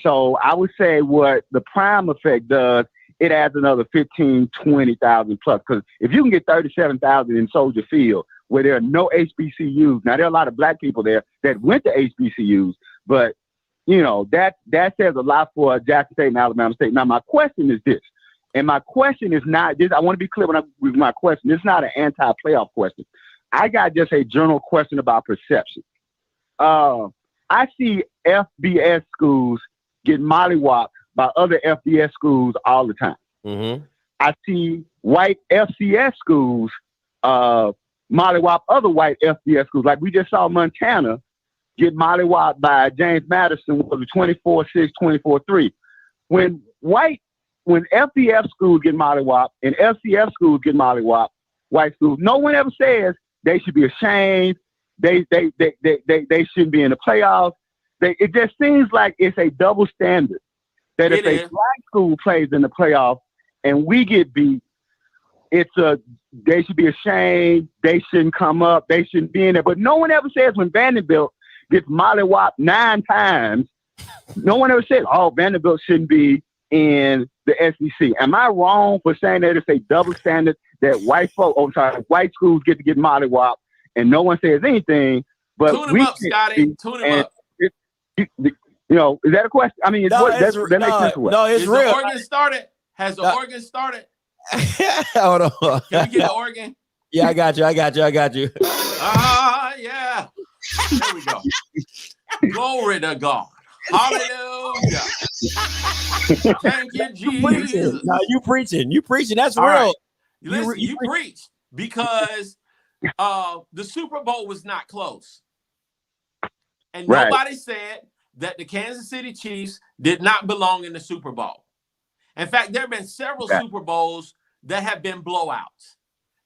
So I would say what the prime effect does, it adds another 15, 20,000 plus. Because if you can get 37,000 in Soldier Field, where there are no HBCUs, now there are a lot of black people there that went to HBCUs, but you know, that says a lot for Jackson State and Alabama State. Now, my question is this, and my question is not this. I want to be clear with my question. It's not an anti-playoff question. I got just a general question about perception. I see FBS schools get mollywopped by other FBS schools all the time. Mm-hmm. I see white FCS schools mollywop other white FBS schools. Like we just saw Montana get mollywopped by James Madison with 24-6, 24-3. When FBS schools get mollywopped and FCS schools get mollywopped, white schools, no one ever says they should be ashamed. They shouldn't be in the playoffs. It just seems like it's a double standard. That if a black school plays in the playoffs and we get beat, they should be ashamed. They shouldn't come up. They shouldn't be in there. But no one ever says when Vanderbilt gets mollywopped 9 times, no one ever says, oh, Vanderbilt shouldn't be in the SEC. Am I wrong for saying that it's a double standard that white schools get to get mollywopped and no one says anything? But tune him up, Scotty. Tune him up. You know, is that a question? I mean, that makes sense. No, it's Is real. the organ started? Has the organ started? Hold on. Can we get the organ? Yeah, I got you. Yeah. There we go. Glory to God. Hallelujah. Thank you, Jesus. No, you preaching. That's all real. Right. Listen, you preach because the Super Bowl was not close. And nobody said that the Kansas City Chiefs did not belong in the Super Bowl. In fact, there have been several Super Bowls that have been blowouts.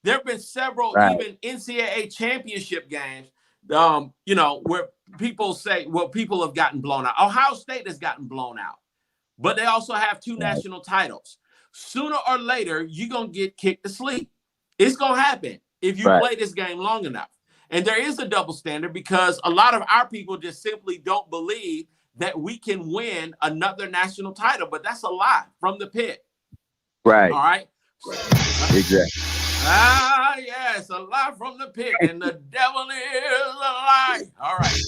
There have been several even NCAA championship games, where people say, well, people have gotten blown out. Ohio State has gotten blown out, but they also have 2 national titles. Sooner or later, you're going to get kicked to sleep. It's going to happen if you play this game long enough. And there is a double standard because a lot of our people just simply don't believe that we can win another national title. But that's a lie from the pit. Right. All right. Exactly. Yes, a lie from the pit. And the devil is a lie. All right.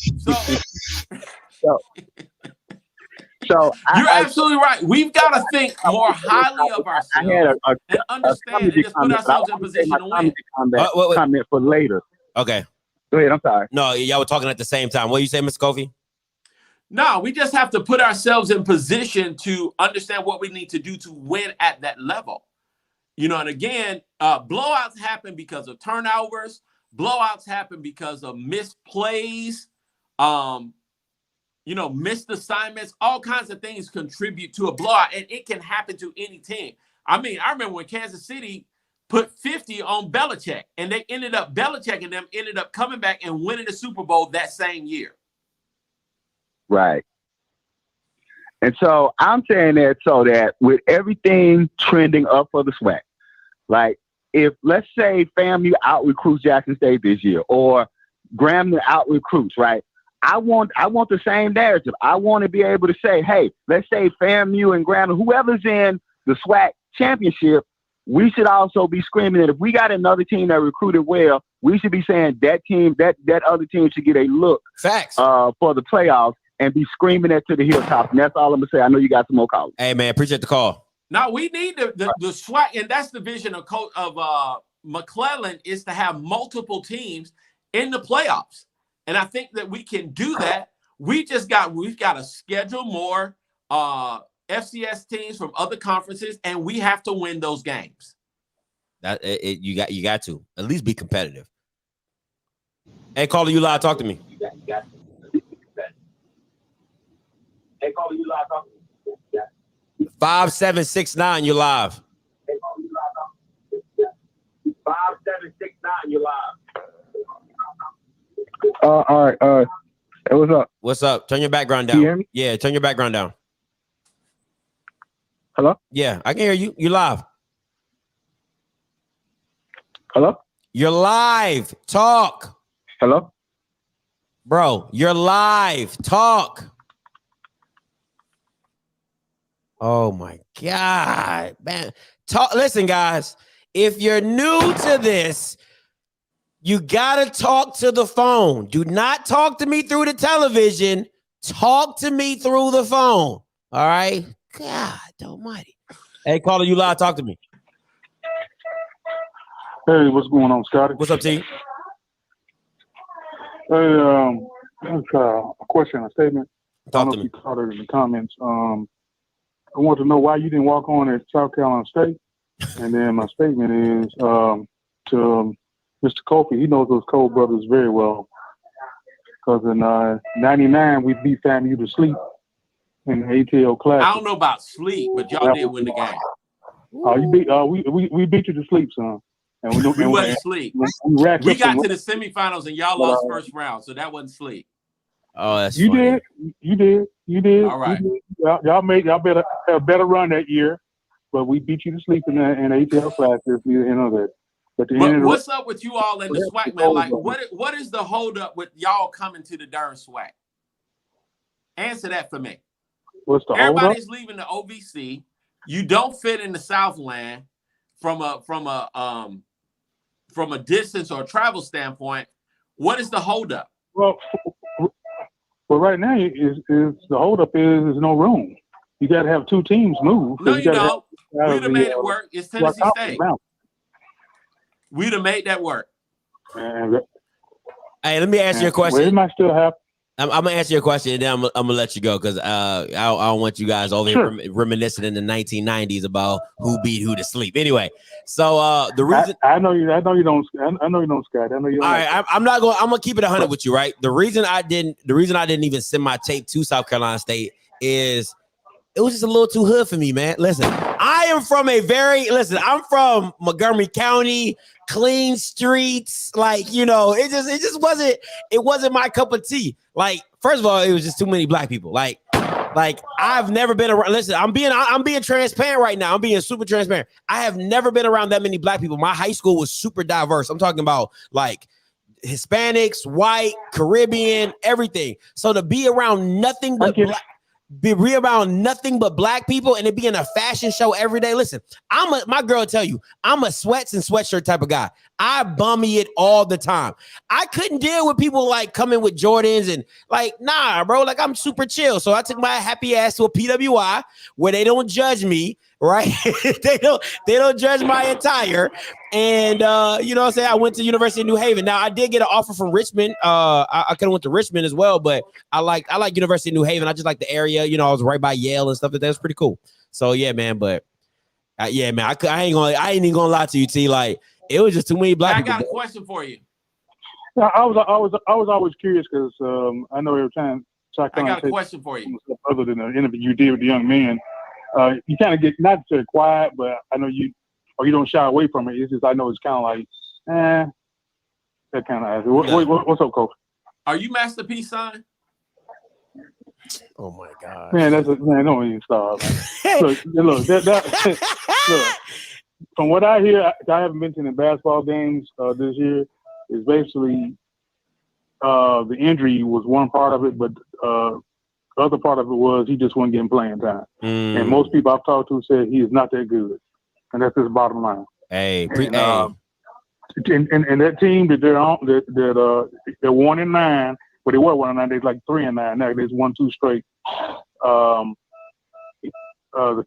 So you're absolutely right. We've got to think more highly of ourselves and understand and just put ourselves in position to win. Comment for later. Okay. Go ahead. I'm sorry. No, y'all were talking at the same time. What you say, Mr. Kofi? No, we just have to put ourselves in position to understand what we need to do to win at that level. And again, blowouts happen because of turnovers. Blowouts happen because of missed plays, missed assignments. All kinds of things contribute to a blowout, and it can happen to any team. I mean, I remember when Kansas City put 50 on Belichick, and Belichick and them ended up coming back and winning the Super Bowl that same year. Right. And so I'm saying that so that with everything trending up for the SWAC, like if let's say FAMU out recruits Jackson State this year or Grambling out recruits, right? I want the same narrative. I want to be able to say, hey, let's say FAMU and Grambling, whoever's in the SWAC championship, we should also be screaming that if we got another team that recruited well, we should be saying that team, that other team should get a look for the playoffs and be screaming that to the hilltops. And that's all I'm gonna say. I know you got some more calls. Hey man, appreciate the call. Now we need the SWAC, and that's the vision of McClellan is to have multiple teams in the playoffs. And I think that we can do that. We've got to schedule more FCS teams from other conferences, and we have to win those games. You got to at least be competitive. Hey, caller, you live. Talk to me. Hey, caller, you live. Talk to me. 5769, you live. Hey, caller, you live. 5769, you live. All right. Hey, what's up? What's up? Turn your background down. Can you hear me? Yeah, turn your background down. Hello? Yeah, I can hear you. You live. Hello? You're live. Talk. Hello? Bro, you're live. Talk. Oh my God, man. Talk. Listen, guys, if you're new to this, you gotta talk to the phone. Do not talk to me through the television. Talk to me through the phone. All right. God almighty. Hey, caller, you live. Talk to me. Hey, what's going on, Scotty? What's up, T? Hey, that's a question, a statement. Talk I don't know if you caught it in the comments. I want to know why you didn't walk on at South Carolina State. And then my statement is to Mr. Kofi. He knows those Cole brothers very well. Because in '99, we beat FAMU to sleep in the ATL Classic. I don't know about sleep, but y'all did win the game. We beat you to sleep, son. And we wasn't sleep. We got to the semifinals and y'all lost first round, so that wasn't sleep. Oh, that's you funny. did. All right. Y'all better have a better run that year, but we beat you to sleep in the ATL Classic. You know that. But what's up with you all in the SWAC, man? Like, what is the holdup with y'all coming to the darn SWAC? Answer that for me. What's the Everybody's leaving the OVC. You don't fit in the Southland from a distance or travel standpoint. What is the holdup? Well, right now is the holdup is no room. You got to have two teams move. No, you don't. We'd have made it work. It's Tennessee State. We'd have made that work. Hey, let me ask you a question. Well, it might still happen. I'm gonna answer your question, and then I'm gonna let you go because I don't want you guys over here reminiscing in the 1990s about who beat who to sleep. Anyway, so the reason I know you don't, Scott. I know you don't. All right, I'm gonna keep it 100 with you, right? The reason I didn't even send my tape to South Carolina State is it was just a little too hood for me, man. Listen, I'm from Montgomery County, clean streets, like, you know, it just wasn't my cup of tea. Like, first of all, it was just too many black people. Like I've never been around. Listen, I'm being transparent right now. I'm being super transparent. I have never been around that many black people. My high school was super diverse. I'm talking about like Hispanics, white, Caribbean, everything. So to be around nothing but black people and it being a fashion show every day. Listen, my girl tell you, I'm a sweats and sweatshirt type of guy. I bummy it all the time. I couldn't deal with people like coming with Jordans and like, nah, bro, like I'm super chill. So I took my happy ass to a PWI where they don't judge me, right? they don't judge my attire. And you know what I'm saying? I went to University of New Haven. Now I did get an offer from Richmond. I could have went to Richmond as well, but I like University of New Haven. I just like the area. You know, I was right by Yale and stuff. That was pretty cool. So yeah, man. But yeah, man. I ain't even gonna lie to you, T. Like it was just too many black people. I got a question for you. I was always curious because I know every time. I got a question for you. Other than the interview you did with the young man, you kind of get not necessarily quiet, but I know you don't shy away from it. It's just I know it's kind of like, that kind of. What's up, Coach? Are you Masterpiece, son? Oh my God, man, don't even start. Man. look, look. From what I hear, I haven't been to any basketball games this year. Is basically the injury was one part of it, but the other part of it was he just wasn't getting playing time. And most people I've talked to said he is not that good, and that's his bottom line. Hey, and that team that they're on, they're 1-9, but they were 1-9. They're like 3-9 now. They've won 2 straight. The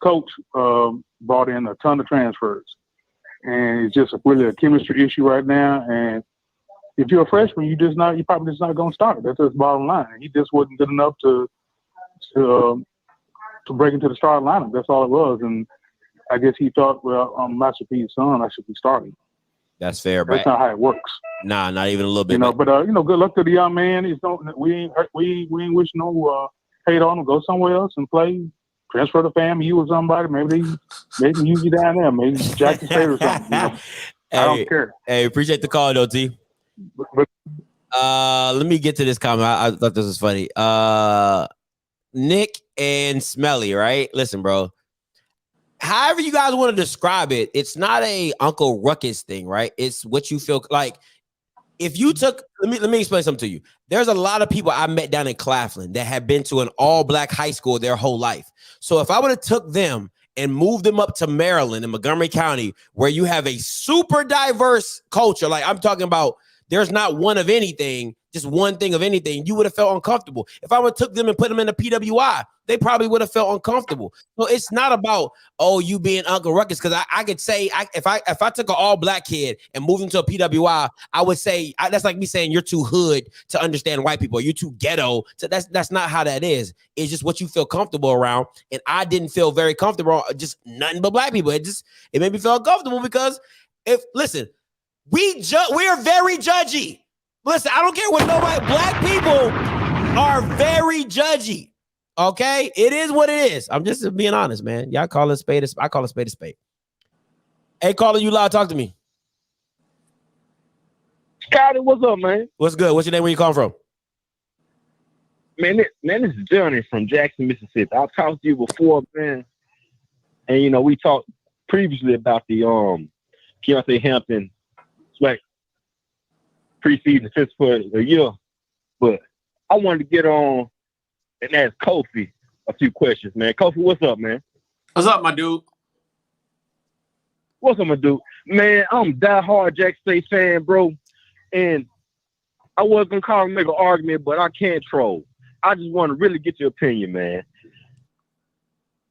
coach brought in a ton of transfers, and it's just really a chemistry issue right now. And if you're a freshman, you're probably just not going to start. That's his bottom line. He just wasn't good enough to break into the starting lineup. That's all it was. And I guess he thought, well, I'm Masterpiece's son, I should be starting. That's fair, but that's not how it works. Nah, not even a little bit. But good luck to the young man. We ain't wishing no hate on him. Go somewhere else and play. Transfer to FAMU or somebody. Maybe use you down there. Maybe Jackson State or something. I don't care. Hey, appreciate the call, though, T. Let me get to this comment. I thought this was funny. Nick and Smelly, right? Listen, bro. However you guys want to describe it, it's not a Uncle Ruckus thing, right? It's what you feel like. If you took, let me explain something to you. There's a lot of people I met down in Claflin that have been to an all-black high school their whole life. So if I would have took them and moved them up to Maryland in Montgomery County, where you have a super diverse culture, like I'm talking about, there's not one of anything, just one thing of anything, you would have felt uncomfortable. If I would have took them and put them in the PWI, they probably would have felt uncomfortable. So it's not about, you being Uncle Ruckus, because I could say, if I took an all-black kid and moved him to a PWI, I would say, that's like me saying you're too hood to understand white people. You're too ghetto. So that's not how that is. It's just what you feel comfortable around. And I didn't feel very comfortable, just nothing but black people. It made me feel uncomfortable because we are very judgy. Listen, I don't care what nobody. Black people are very judgy. Okay, it is what it is. I'm just being honest, man. Y'all call it spade. I call it spade a spade. Hey, caller, you loud. Talk to me. Scotty, what's up, man? What's good? What's your name? Where you come from? Man, this is Johnny from Jackson, Mississippi. I've talked to you before, man, and we talked previously about the Keontae Hampton SWAC preseason fifth for a year, but I wanted to get on and ask Kofi a few questions, man. Kofi, what's up, man? What's up, my dude? What's up, my dude? Man, I'm diehard Jackson State fan, bro, and I was gonna call and make an argument, but I can't troll. I just want to really get your opinion, man.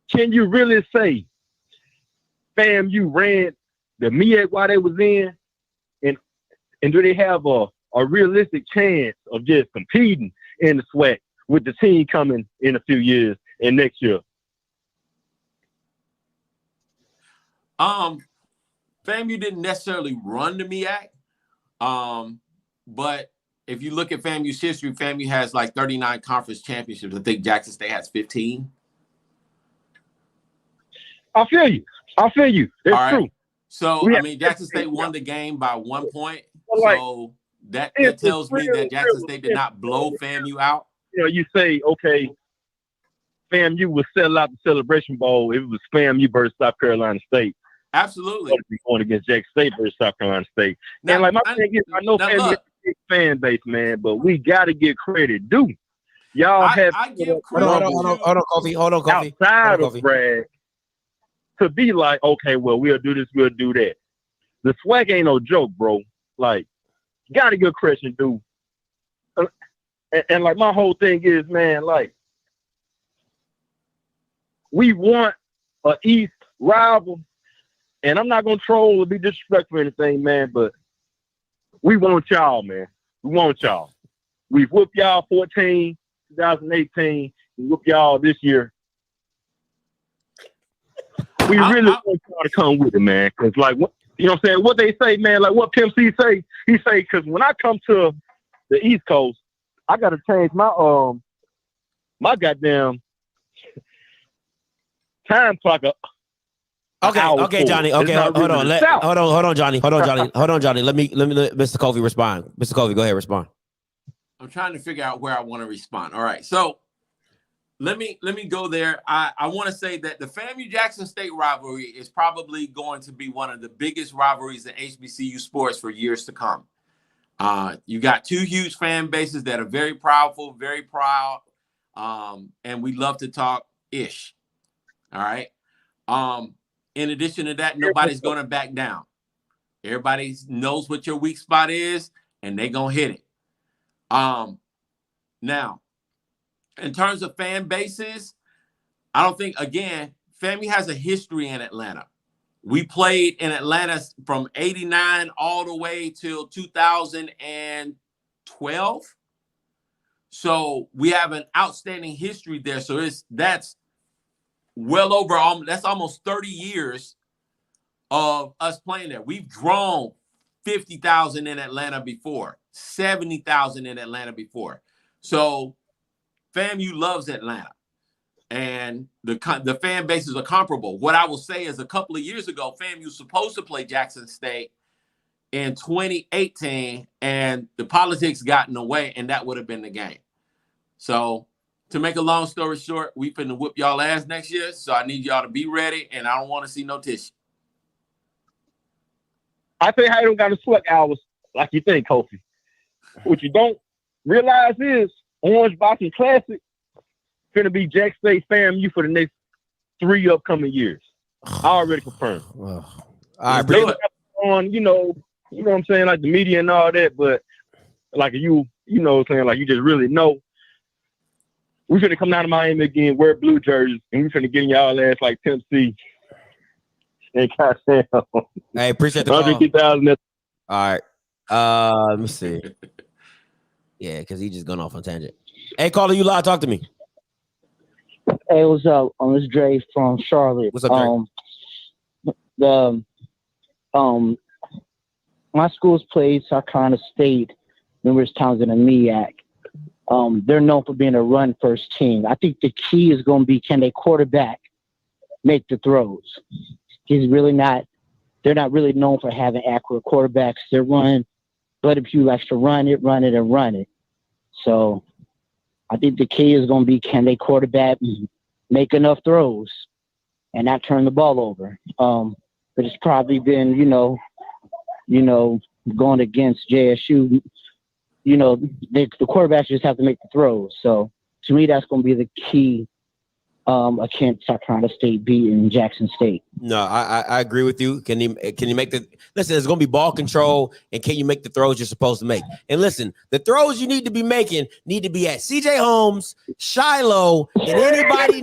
Can you really say FAMU ran the MEAC while they was in, and do they have a realistic chance of just competing in the SWAC with the team coming in a few years and next year? FAMU didn't necessarily run the MEAC, but if you look at FAMU's history, FAMU has like 39 conference championships. I think Jackson State has 15. I feel you. It's all true. Right. So, Jackson State won the game by 1 point. So that tells me that Jackson State did not blow FAMU out. You say, okay, FAMU would sell out the Celebration Bowl if it was FAMU versus South Carolina State. Absolutely. Going against Jackson State versus South Carolina State. Now, and my thing is, I know FAMU has a big fan base, man, but we got to get credit due. Y'all have hold on, Kofi. Outside of Brad, to be like, okay, well, we'll do this, we'll do that. The SWAC ain't no joke, bro. Like, you got to give credit due. And like, my whole thing is, man, like, we want an East rival, and I'm not going to troll or be disrespectful or anything, man, but we want y'all, man. We want y'all. We've whooped y'all 14, 2018. We whooped y'all this year. We really want y'all to come with it, man, because, like, you know what I'm saying? What they say, man, like what Pimp C say, he say, because when I come to the East Coast, I got to change my my goddamn time clock up. Okay, Johnny. Okay, hold on, Johnny. Hold on, Johnny. Let Mr. Kofi respond. Mr. Kofi, go ahead, respond. I'm trying to figure out where I want to respond. All right, so let me go there. I want to say that the FAMU Jackson State rivalry is probably going to be one of the biggest rivalries in HBCU sports for years to come. You got two huge fan bases that are very proudful, very proud, and we love to talk ish. All right. In addition to that, nobody's going to back down. Everybody knows what your weak spot is, and they're going to hit it. Now, in terms of fan bases, I don't think, again, FAMU has a history in Atlanta. We played in Atlanta from 89 all the way till 2012. So we have an outstanding history there. So that's well over, that's almost 30 years of us playing there. We've drawn 50,000 in Atlanta before, 70,000 in Atlanta before. So FAMU loves Atlanta, and the fan bases are comparable. What I will say is a couple of years ago, FAMU was supposed to play Jackson State in 2018, and the politics got in the way, and that would have been the game. So to make a long story short, we finna whoop y'all ass next year, so I need y'all to be ready, and I don't want to see no tissue. I think how you don't got to SWAC hours like you think, Kofi. What you don't realize is Orange Boxing Classic finna be Jack State FAMU for the next 3 upcoming years. I already confirmed. All right, bring it on, you know what I'm saying, like the media and all that, but like you know what I'm saying, like you just really know. We finna come down to Miami again, wear blue jerseys, and we finna get in y'all ass like Tennessee. And goddamn. Hey, appreciate the call. 150,000. All right. Let me see. Yeah, because he just gone off on tangent. Hey, caller, you live. Talk to me. Hey, what's up? This Dre from Charlotte. What's up, Dre? My school's played South Carolina State numerous times in the MEAC. They're known for being a run-first team. I think the key is going to be, can they quarterback make the throws? They're not really known for having accurate quarterbacks. They're running, but if you likes to run it. So I think the key is going to be, can they quarterback, make enough throws and not turn the ball over? But it's probably been, going against JSU, the quarterbacks just have to make the throws. So to me, that's going to be the key. Against South Carolina State beating Jackson State. No, I agree with you. Can you make the listen? It's gonna be ball control, and can you make the throws you're supposed to make? And listen, the throws you need to be making need to be at CJ Holmes, Shiloh, and anybody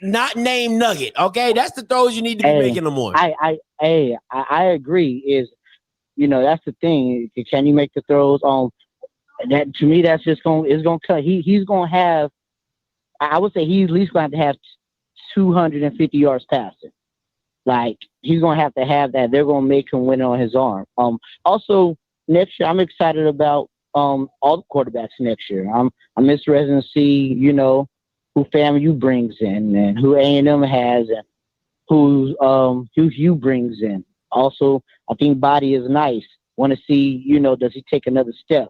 not named Nugget. Okay, that's the throws you need to be making them on. I agree. Is that's the thing. Can you make the throws on that? To me, that's just gonna cut. He's gonna have. I would say he's at least going to have 250 yards passing. Like, he's going to have that. They're going to make him win on his arm. Also, next year, I'm excited about all the quarterbacks next year. I'm interested to see, who FAMU brings in and who A&M has and who Hue brings in. Also, I think Body is nice. Want to see, does he take another step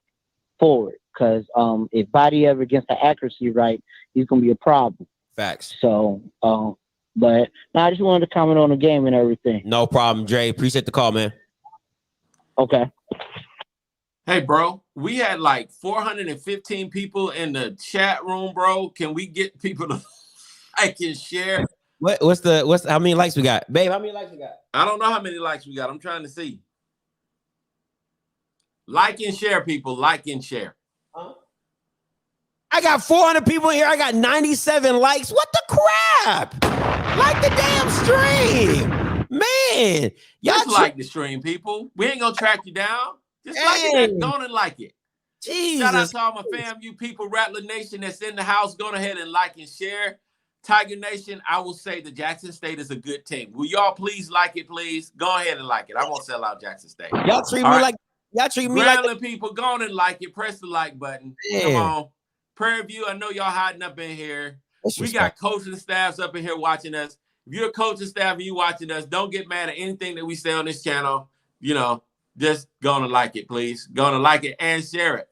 forward? Because if Body ever gets the accuracy right, he's going to be a problem. Facts. So, but I just wanted to comment on the game and everything. No problem, Dre. Appreciate the call, man. Okay. Hey, bro, we had like 415 people in the chat room, bro. Can we get people to like and share? What's how many likes we got? Babe, how many likes we got? I don't know how many likes we got. I'm trying to see. Like and share, people. Like and share. I got 400 people here. I got 97 likes. What the crap? Like the damn stream. Man. Y'all like the stream, people. We ain't gonna track you down. Just like it. Go on and like it. Jesus. Shout out to all my FAMU people, Rattler Nation that's in the house. Go ahead and like and share. Tiger Nation, I will say the Jackson State is a good team. Will y'all please like it, please? Go ahead and like it. I won't sell out Jackson State. Y'all treat me like Grambling people, go on and like it. Press the like button. Come on. Prairie View, I know y'all hiding up in here. We got coaching staffs up in here watching us. If you're a coaching staff and you watching us, don't get mad at anything that we say on this channel. You know, just gonna like it, please. Gonna like it and share it.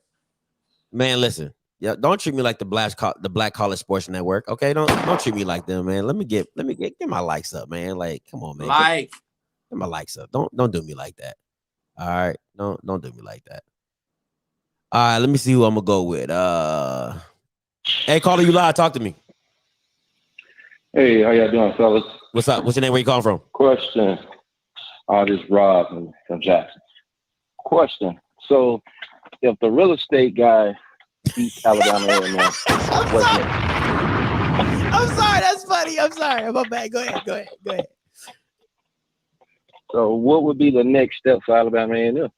Man, listen. Yeah, don't treat me like the Black College Sports Network. Okay, don't treat me like them, man. Let me get my likes up, man. Like, come on, man. Get my likes up. Don't do me like that. All right, don't do me like that. All right, let me see who I'm gonna go with. Hey, caller, you live? Talk to me. Hey, how y'all doing, fellas? What's up? What's your name? Where you calling from? Question. This is Rob from Jackson. Question. So, if the real estate guy beats Alabama A&M, I'm sorry. That's funny. I'm sorry. I'm bad. Go ahead. So, what would be the next step for Alabama A&M?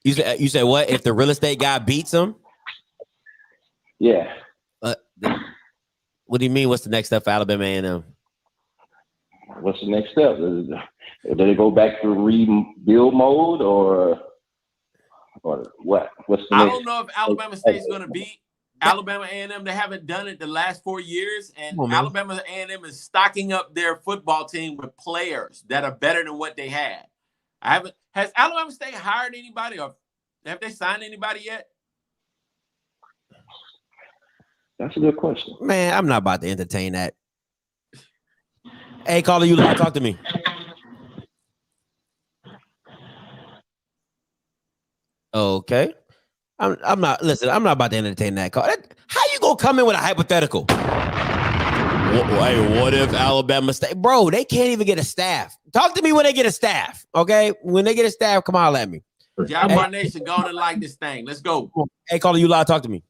You said what? If the real estate guy beats him? Yeah. What do you mean? What's the next step for Alabama A&M? What's the next step? Do they go back to rebuild mode or what? What's the I next? don't know if Alabama State's going to beat Alabama A&M. They haven't done it the last 4 years, and Alabama A&M is stocking up their football team with players that are better than what they had. Has Alabama State hired anybody, or have they signed anybody yet? That's a good question. Man, I'm not about to entertain that. Hey, caller, you live? Talk to me. Okay. I'm not about to entertain that call. How you gonna come in with a hypothetical? What if Alabama State? Bro, they can't even get a staff. Talk to me when they get a staff, okay? When they get a staff, come on at me. Jaguar Nation, go on and like this thing. Let's go. Hey, caller, you live? Talk to me.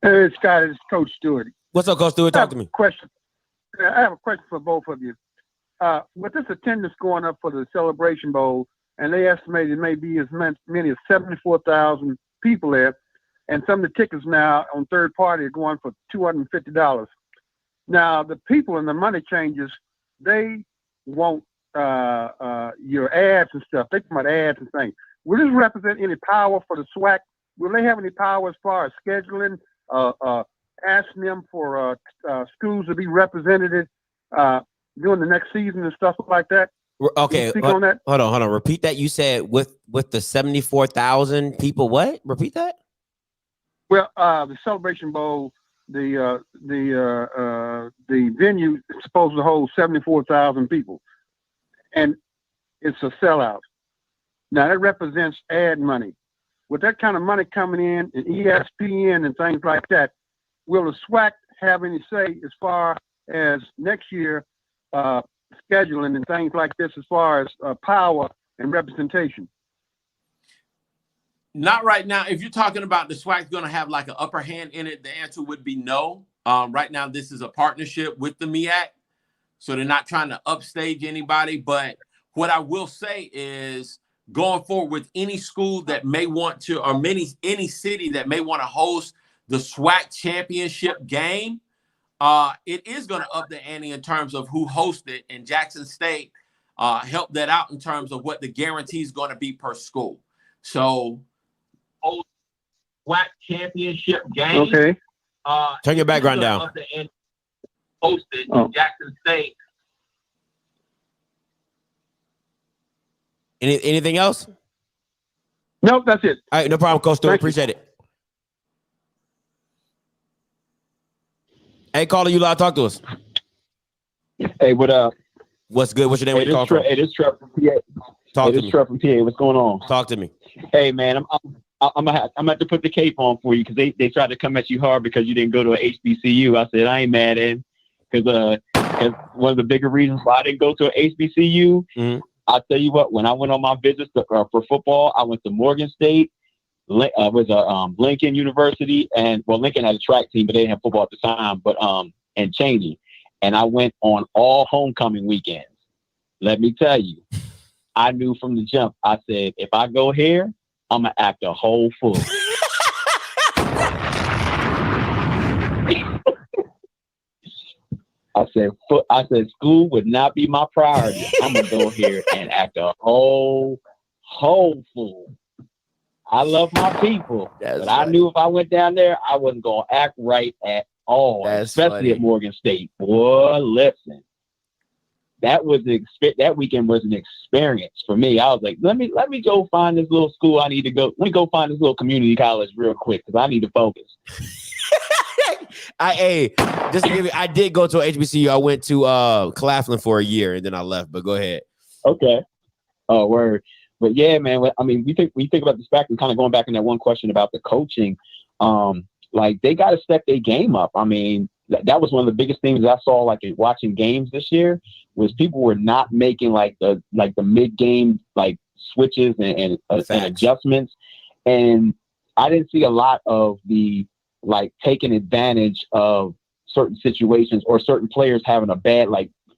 Hey, Scott, it's Coach Stewart. What's up, Coach Stewart? Talk to me. Question. I have a question for both of you. With this attendance going up for the Celebration Bowl, and they estimate it may be as many as 74,000 people there, and some of the tickets now on third party are going for $250. Now, the people and the money changers, they want your ads and stuff. They come out ads and things. Will this represent any power for the SWAC? Will they have any power as far as scheduling, asking them for schools to be represented during the next season and stuff like that? Okay, hold on. Repeat that. You said with the 74,000 people. What? Repeat that. Well, the Celebration Bowl, the venue is supposed to hold 74,000 people, and it's a sellout. Now that represents ad money. With that kind of money coming in and ESPN and things like that, will the SWAC have any say as far as next year scheduling and things like this, as far as power and representation? Not right now. If you're talking about the SWAC's going to have like an upper hand in it, the answer would be no. Right now, this is a partnership with the MEAC, so they're not trying to upstage anybody. But what I will say is, going forward with any school that may want to, or any city that may want to host the SWAC championship game, it is going to up the ante in terms of who hosts it, and Jackson State helped that out in terms of what the guarantee is going to be per school. So, SWAC championship game. Okay. Turn your background down. Hosted in Jackson State. Anything else? Nope, that's it. All right, no problem, Coach Stewart. Appreciate it. Hey, caller, you live? Talk to us. Hey, what up? What's good? What's your name? Where you call from? Hey, this Trevor from PA. Talk to me. Trevor from PA. What's going on? Talk to me. Hey, man, I'm gonna have to put the cape on for you, because they tried to come at you hard because you didn't go to an HBCU. I said I ain't mad at him, because one of the bigger reasons why I didn't go to an HBCU. Mm-hmm. I'll tell you what, when I went on my visits for football, I went to Morgan State, Lincoln University, and Lincoln had a track team, but they didn't have football at the time, and Cheney. And I went on all homecoming weekends. Let me tell you, I knew from the jump. I said, if I go here, I'm going to act a whole fool. I said, school would not be my priority. I'm going to go here and act a whole fool. I love my people, but I knew if I went down there, I wasn't going to act right at all, especially at Morgan State. Boy, listen. That weekend was an experience for me. I was like, let me go find this little school I need to go. Let me go find this little community college real quick because I need to focus. I did go to a HBCU. I went to Claflin for a year and then I left. But go ahead. Okay. Oh, word. But yeah, man. I mean, we think about the SWAC and kind of going back in that one question about the coaching. Like they got to step their game up. I mean, that was one of the biggest things I saw, like watching games this year, was people were not making like the mid game like switches and adjustments, and I didn't see a lot of the like taking advantage of certain situations or certain players having a bad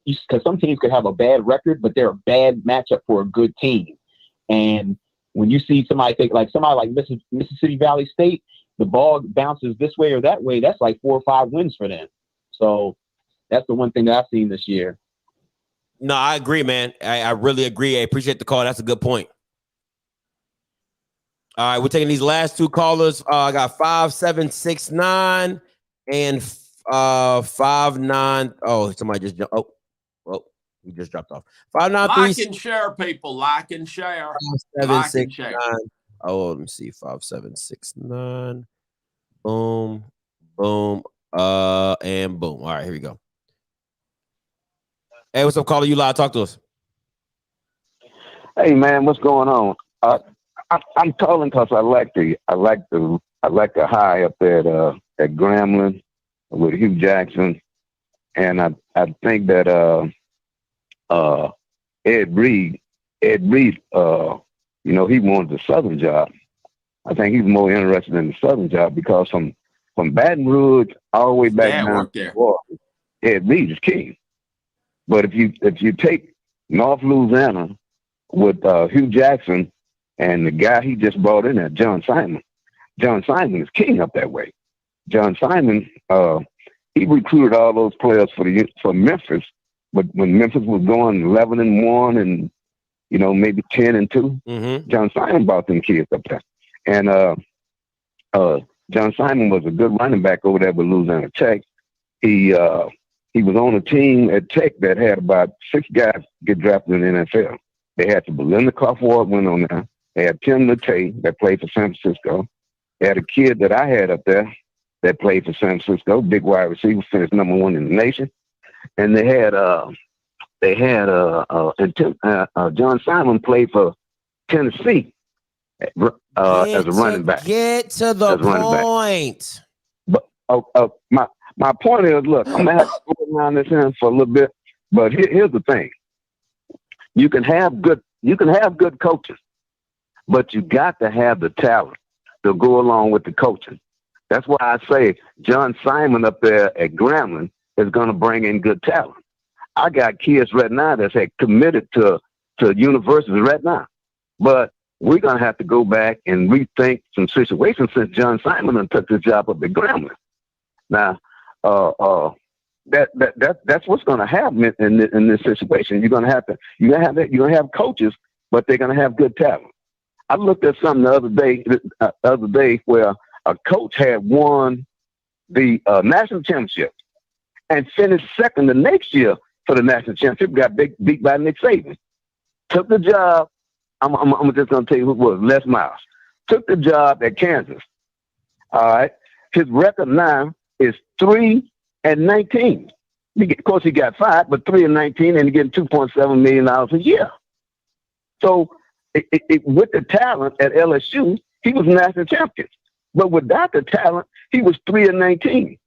because some teams could have a bad record, but they're a bad matchup for a good team. And when you see somebody like Mississippi Valley State, the ball bounces this way or that way, that's like 4 or 5 wins for them. So that's the one thing that I've seen this year. No, I agree, man. I really agree. I appreciate the call. That's a good point. All right, we're taking these last 2 callers. I got 5769 and 59. Oh, somebody just jumped. Oh, he just dropped off. 593. Like and share, people. Like and share. 5769. Oh, let me see. 5769. Boom, boom, and boom. All right, here we go. Hey, what's up, caller? You live? Talk to us. Hey, man, what's going on? I'm calling because I like the high up there at Grambling with Hue Jackson, and I think that Ed Reed, he wanted the Southern job. I think he's more interested in the Southern job because from Baton Rouge all the way back down to Florida, Ed Reed is king. But if you take North Louisiana with Hue Jackson and the guy he just brought in there, John Simon is king up that way. John Simon, he recruited all those players for Memphis, but when Memphis was going 11-1 and maybe 10-2, John Simon brought them kids up there. And John Simon was a good running back over there with Louisiana Tech. He was on a team at Tech that had about 6 guys get drafted in the NFL. They had Belinda Crawford went on there. They had Tim Latte that played for San Francisco. They had a kid that I had up there that played for San Francisco, big wide receiver, finished #1 in the nation. And they had John Simon played for Tennessee as a running back. Get to the point. But my point is, look, I'm gonna have to go around this here for a little bit, but here's the thing: you can have good coaches, but you got to have the talent to go along with the coaching. That's why I say John Simon up there at Grambling is going to bring in good talent. I got kids right now that's committed to universities right now, but we're going to have to go back and rethink some situations since John Simon took the job up at Grambling. Now, that's what's going to happen in this situation. You're going to have coaches, but they're going to have good talent. I looked at something the other day where a coach had won the national championship and finished second the next year for the national championship. Got beat by Nick Saban. Took the job. I'm just going to tell you who it was. Les Miles took the job at Kansas. All right, his record now is 3-19. Of course, he got fired, but 3-19, and he's getting $2.7 million a year. So, with the talent at LSU, he was national champion. But without the talent, he was 3-19.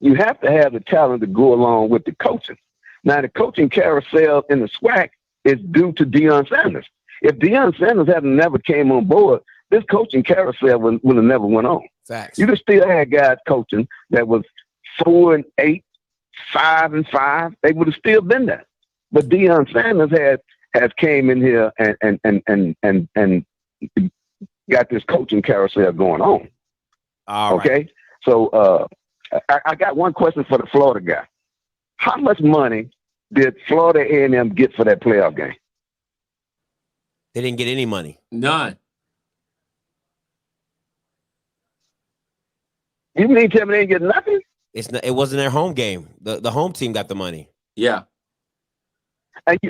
You have to have the talent to go along with the coaching. Now, the coaching carousel in the SWAC is due to Deion Sanders. If Deion Sanders had never came on board, this coaching carousel would have never went on. Facts. You could still have guys coaching that was 4-8, 5-5. They would have still been there. But Deion Sanders has came in here and got this coaching carousel going on. All okay? Right. So I got one question for the Florida guy. How much money did Florida A&M get for that playoff game? They didn't get any money. None. You mean tell me they didn't get nothing? It wasn't their home game. The home team got the money. Yeah.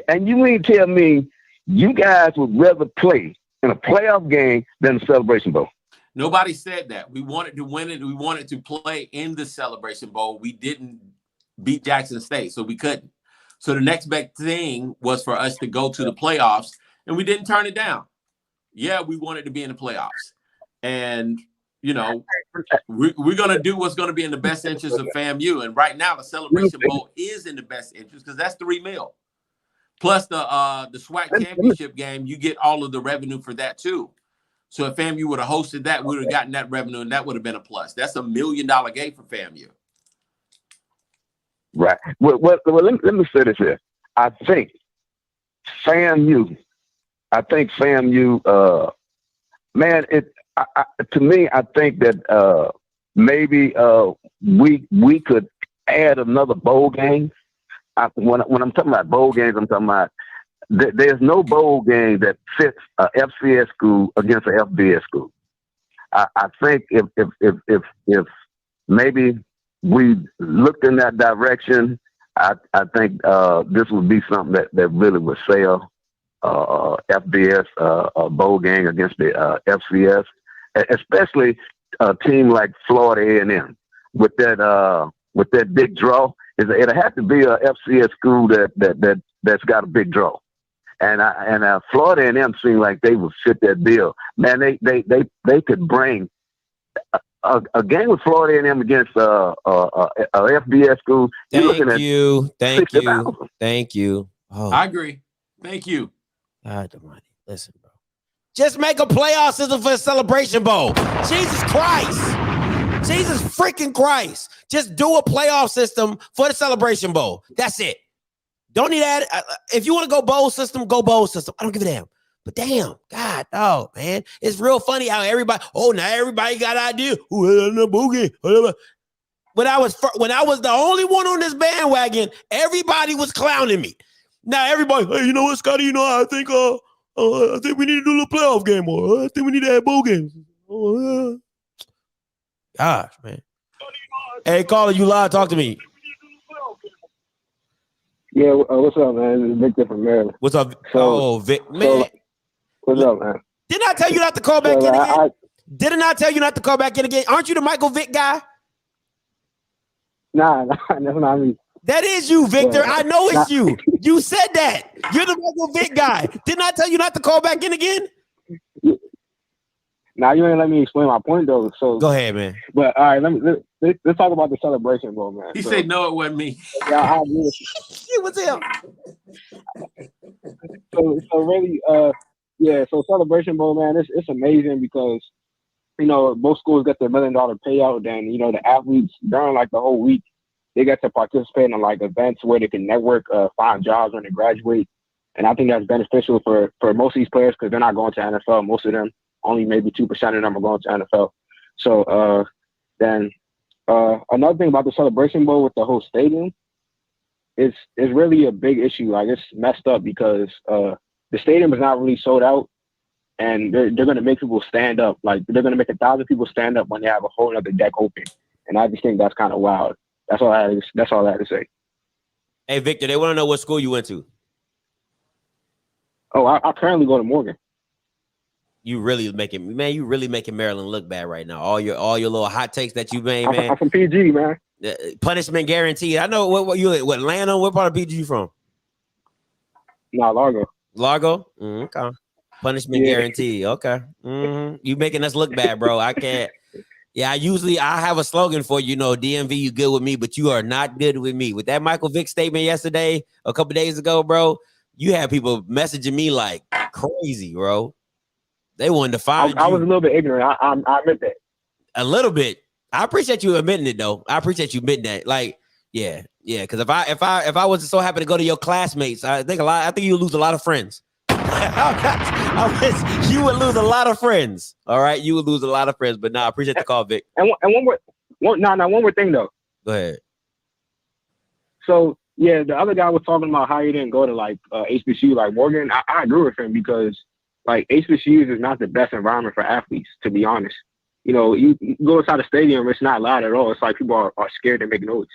And you mean tell me you guys would rather play in a playoff game than a Celebration Bowl? Nobody said that. We wanted to win it. We wanted to play in the Celebration Bowl. We didn't beat Jackson State, so we couldn't. So the next big thing was for us to go to the playoffs, and we didn't turn it down. Yeah, we wanted to be in the playoffs. And, you know, we're going to do what's going to be in the best interest of FAMU. And right now, the Celebration Bowl is in the best interest because that's $3 million. Plus the SWAC championship game, you get all of the revenue for that too. So if FAMU would have hosted that, we would have gotten that revenue, and that would have been a plus. That's $1 million game for FAMU. Right. Well, let me say this here. I think FAMU, man, to me, I think that maybe we could add another bowl game. When I'm talking about bowl games, I'm talking about there's no bowl game that fits a FCS school against an FBS school. I think if maybe we looked in that direction, I think this would be something that really would sell FBS bowl game against the FCS, especially a team like Florida A&M with that big draw. It'll have to be a FCS school that's got a big draw, and Florida A&M seemed like they would fit that bill. Man, they could bring a game with Florida A&M against a FBS school. Thank you. Oh. I agree. Thank you. God Almighty. Listen, bro. Just make a playoff system for a Celebration Bowl. Jesus Christ. Jesus freaking Christ. Just do a playoff system for the Celebration Bowl. That's it. Don't need that. If you want to go bowl system, go bowl system. I don't give a damn. But damn, God, oh, man. It's real funny how everybody got an idea. When I was the only one on this bandwagon, everybody was clowning me. Now everybody, hey, you know what, Scotty? You know, I think we need to do a playoff game, or I think we need to have bowl games. Gosh, man. Hey, caller, you live? Talk to me. Yeah, what's up, man? This is Victor from Maryland. What's up? Vic, man. What's up, man? Didn't I tell you not to call back in again? Didn't I tell you not to call back in again? Aren't you the Michael Vick guy? Nah, that's not me. That is you, Victor. I know it's you. You said that. You're the Michael Vick guy. Didn't I tell you not to call back in again? Now you ain't let me explain my point though. So go ahead, man. But all right, let's talk about the Celebration Bowl, man. He said no, it wasn't me. Yeah, I agree with you. It was him. So really, so Celebration Bowl, man, it's amazing because you know most schools get their $1 million payout, then you know the athletes during like the whole week they get to participate in like events where they can network, find jobs when they graduate, and I think that's beneficial for most of these players because they're not going to NFL. Most of them. Only maybe 2% of them are going to NFL. So then another thing about the Celebration Bowl with the whole stadium is really a big issue. Like it's messed up because the stadium is not really sold out, and they're going to make people stand up. Like they're going to make 1,000 people stand up when they have a whole other deck open, and I just think that's kind of wild. That's all I had to say. Hey Victor, they want to know what school you went to. Oh, I currently go to Morgan. You really making Maryland look bad right now. All your little hot takes that you made, man. I'm from PG, man. Punishment guaranteed. I know what you Atlanta. What part of PG you from? Nah, Largo. Largo. Okay. Punishment guaranteed. Okay. You making us look bad, bro. I can't. Yeah, I have a slogan for you. Know DMV, you good with me, but you are not good with me. With that Michael Vick statement yesterday, a couple days ago, bro, you had people messaging me like crazy, bro. They wanted to find I was a little bit ignorant. I admit that. A little bit. I appreciate you admitting it though. I appreciate you admitting that. Like, yeah. Because if I wasn't so happy to go to your classmates, I think you would lose a lot of friends. You would lose a lot of friends. All right, you would lose a lot of friends. But I appreciate the call, Vic. And one more thing though. Go ahead. So yeah, the other guy was talking about how he didn't go to like HBCU like Morgan. I agree with him because like HBCUs is not the best environment for athletes, to be honest. You know, you go inside the stadium, it's not loud at all. It's like people are scared to make noise.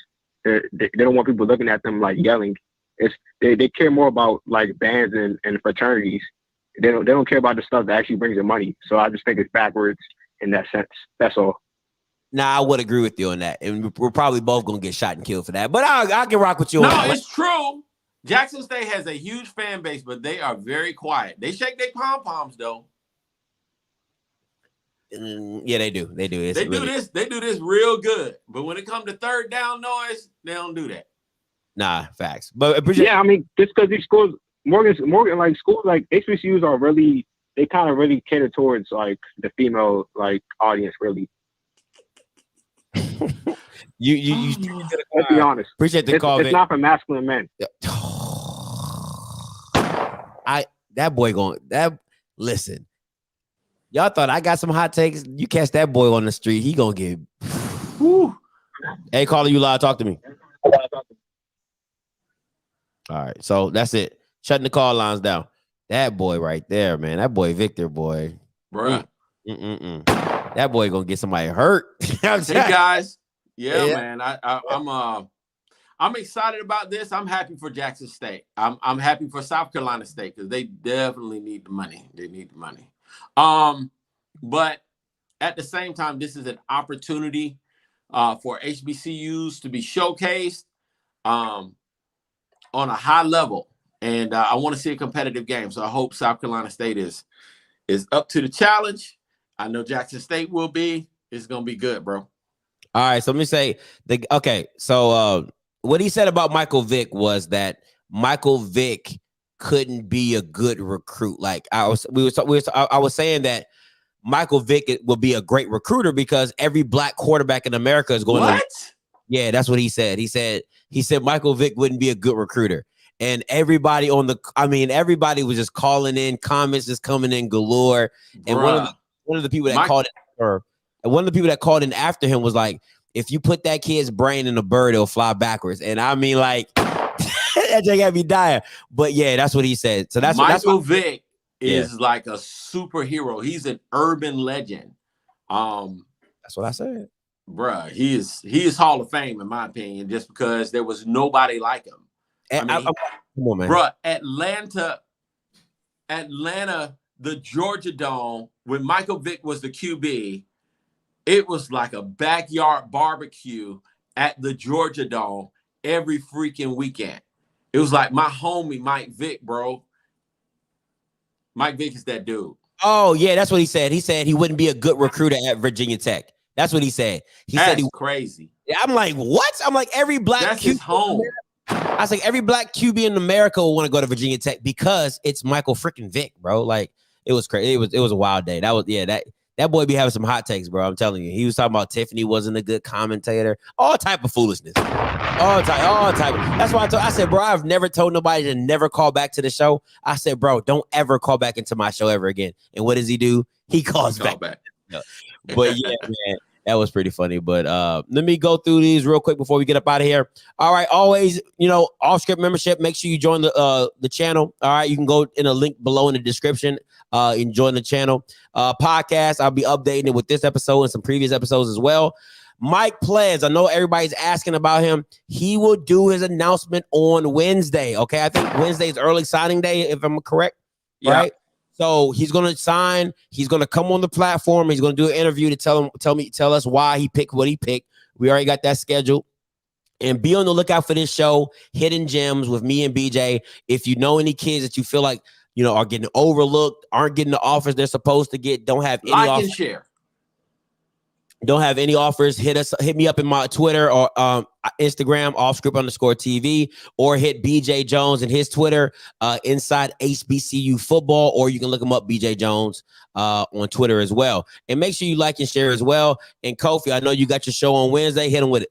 They don't want people looking at them like yelling. They care more about like bands and fraternities. They don't care about the stuff that actually brings them money. So I just think it's backwards in that sense. That's all. Nah, I would agree with you on that, and we're probably both gonna get shot and killed for that. But I can rock with you on that. No, it's true. Jackson State has a huge fan base, but they are very quiet. They shake their pom poms though. Yeah, they do. They do. They do this real good. But when it comes to third down noise, they don't do that. Nah, facts. But yeah, I mean, just because these schools, Morgan, like schools like HBCUs are really, they kind of really cater towards like the female like audience, really. You let's be honest. Appreciate the call. It's not for masculine men. Listen. Y'all thought I got some hot takes. You catch that boy on the street, he gonna get. Whew. Hey, caller, you live? Talk to me. All right, so that's it. Shutting the call lines down. That boy right there, man. That boy Victor, boy. Bruh. That boy gonna get somebody hurt. Hey guys, yeah, man. I'm excited about this. I'm happy for Jackson State. I'm happy for South Carolina State because they definitely need the money. They need the money. But at the same time, this is an opportunity for HBCUs to be showcased on a high level, and I want to see a competitive game. So I hope South Carolina State is up to the challenge. I know Jackson State will be. It's gonna be good, bro. All right, so let me say So what he said about Michael Vick was that Michael Vick couldn't be a good recruit. Like I was saying that Michael Vick will be a great recruiter because every black quarterback in America is going. What? Yeah, that's what he said. He said Michael Vick wouldn't be a good recruiter, and everybody everybody was just calling in, comments just coming in galore. And one of the people that called in after him was like, if you put that kid's brain in a bird, it'll fly backwards. And I mean, like. That just got me dying, but yeah, that's what he said. So that's Michael Vick is like a superhero. He's an urban legend. That's what I said, bruh. He is Hall of Fame in my opinion, just because there was nobody like him. Come on, man, bruh. Atlanta, the Georgia Dome, when Michael Vick was the QB, it was like a backyard barbecue at the Georgia Dome every freaking weekend. It was like my homie Mike Vick, bro. Mike Vick is that dude. Oh yeah, that's what he said. He said he wouldn't be a good recruiter at Virginia Tech. That's what he said. That's crazy. I'm like, what? I'm like, every black that's his home. I was like, every black QB in America will want to go to Virginia Tech because it's Michael freaking Vick, bro. Like, it was crazy. It was a wild day. That boy be having some hot takes, bro. I'm telling you. He was talking about Tiffany wasn't a good commentator. All type of foolishness. All type. That's why I said, bro, I've never told nobody to never call back to the show. I said, bro, don't ever call back into my show ever again. And what does he do? He calls back. But yeah, man, that was pretty funny. But let me go through these real quick before we get up out of here. All right, always, OFFScript membership. Make sure you join the channel. All right, you can go in a link below in the description. And join the channel. Podcast, I'll be updating it with this episode and some previous episodes as well. Mike Ples, I know everybody's asking about him. He will do his announcement on Wednesday. Okay, I think Wednesday is early signing day, if I'm correct. Yeah. Right. So he's gonna sign. He's gonna come on the platform. He's gonna do an interview to tell us why he picked what he picked. We already got that scheduled. And be on the lookout for this show, Hidden Gems with me and BJ. If you know any kids that you feel like are getting overlooked, aren't getting the offers they're supposed to get, don't have any offers. And share. Don't have any offers. Hit me up in my Twitter or Instagram, OFFScript_TV, or hit BJ Jones and his Twitter, Inside HBCU Football, or you can look him up, BJ Jones, on Twitter as well. And make sure you like and share as well. And Kofi, I know you got your show on Wednesday. Hit him with it.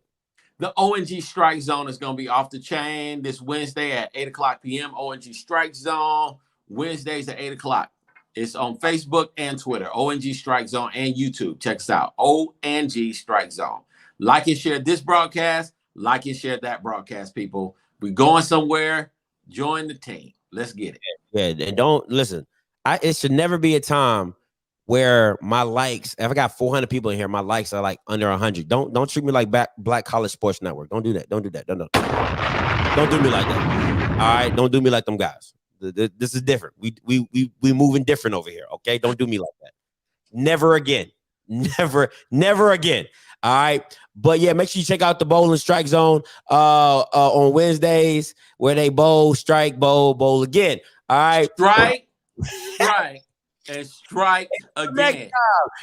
The ONG Strike Zone is going to be off the chain this Wednesday at 8:00 p.m. ONG Strike Zone. Wednesdays at 8:00. It's on Facebook and Twitter, ONG Strike Zone, and YouTube. Check us out, ONG Strike Zone. Like and share this broadcast. Like and share that broadcast, people. We're going somewhere. Join the team. Let's get it. Yeah, and don't listen. It should never be a time where my likes, if I got 400 people in here, my likes are like under 100. Don't treat me like Black College Sports Network. Don't do that. Don't do that. Don't do me like that. All right, don't do me like them guys. This is different. We moving different over here. Okay, don't do me like that. Never again. Never again. All right. But yeah, make sure you check out the Bowl and Strike Zone on Wednesdays where they bowl, strike, bowl again. All right. Strike, and strike again.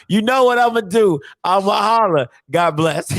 You know what I'm gonna do? I'm gonna holler. God bless.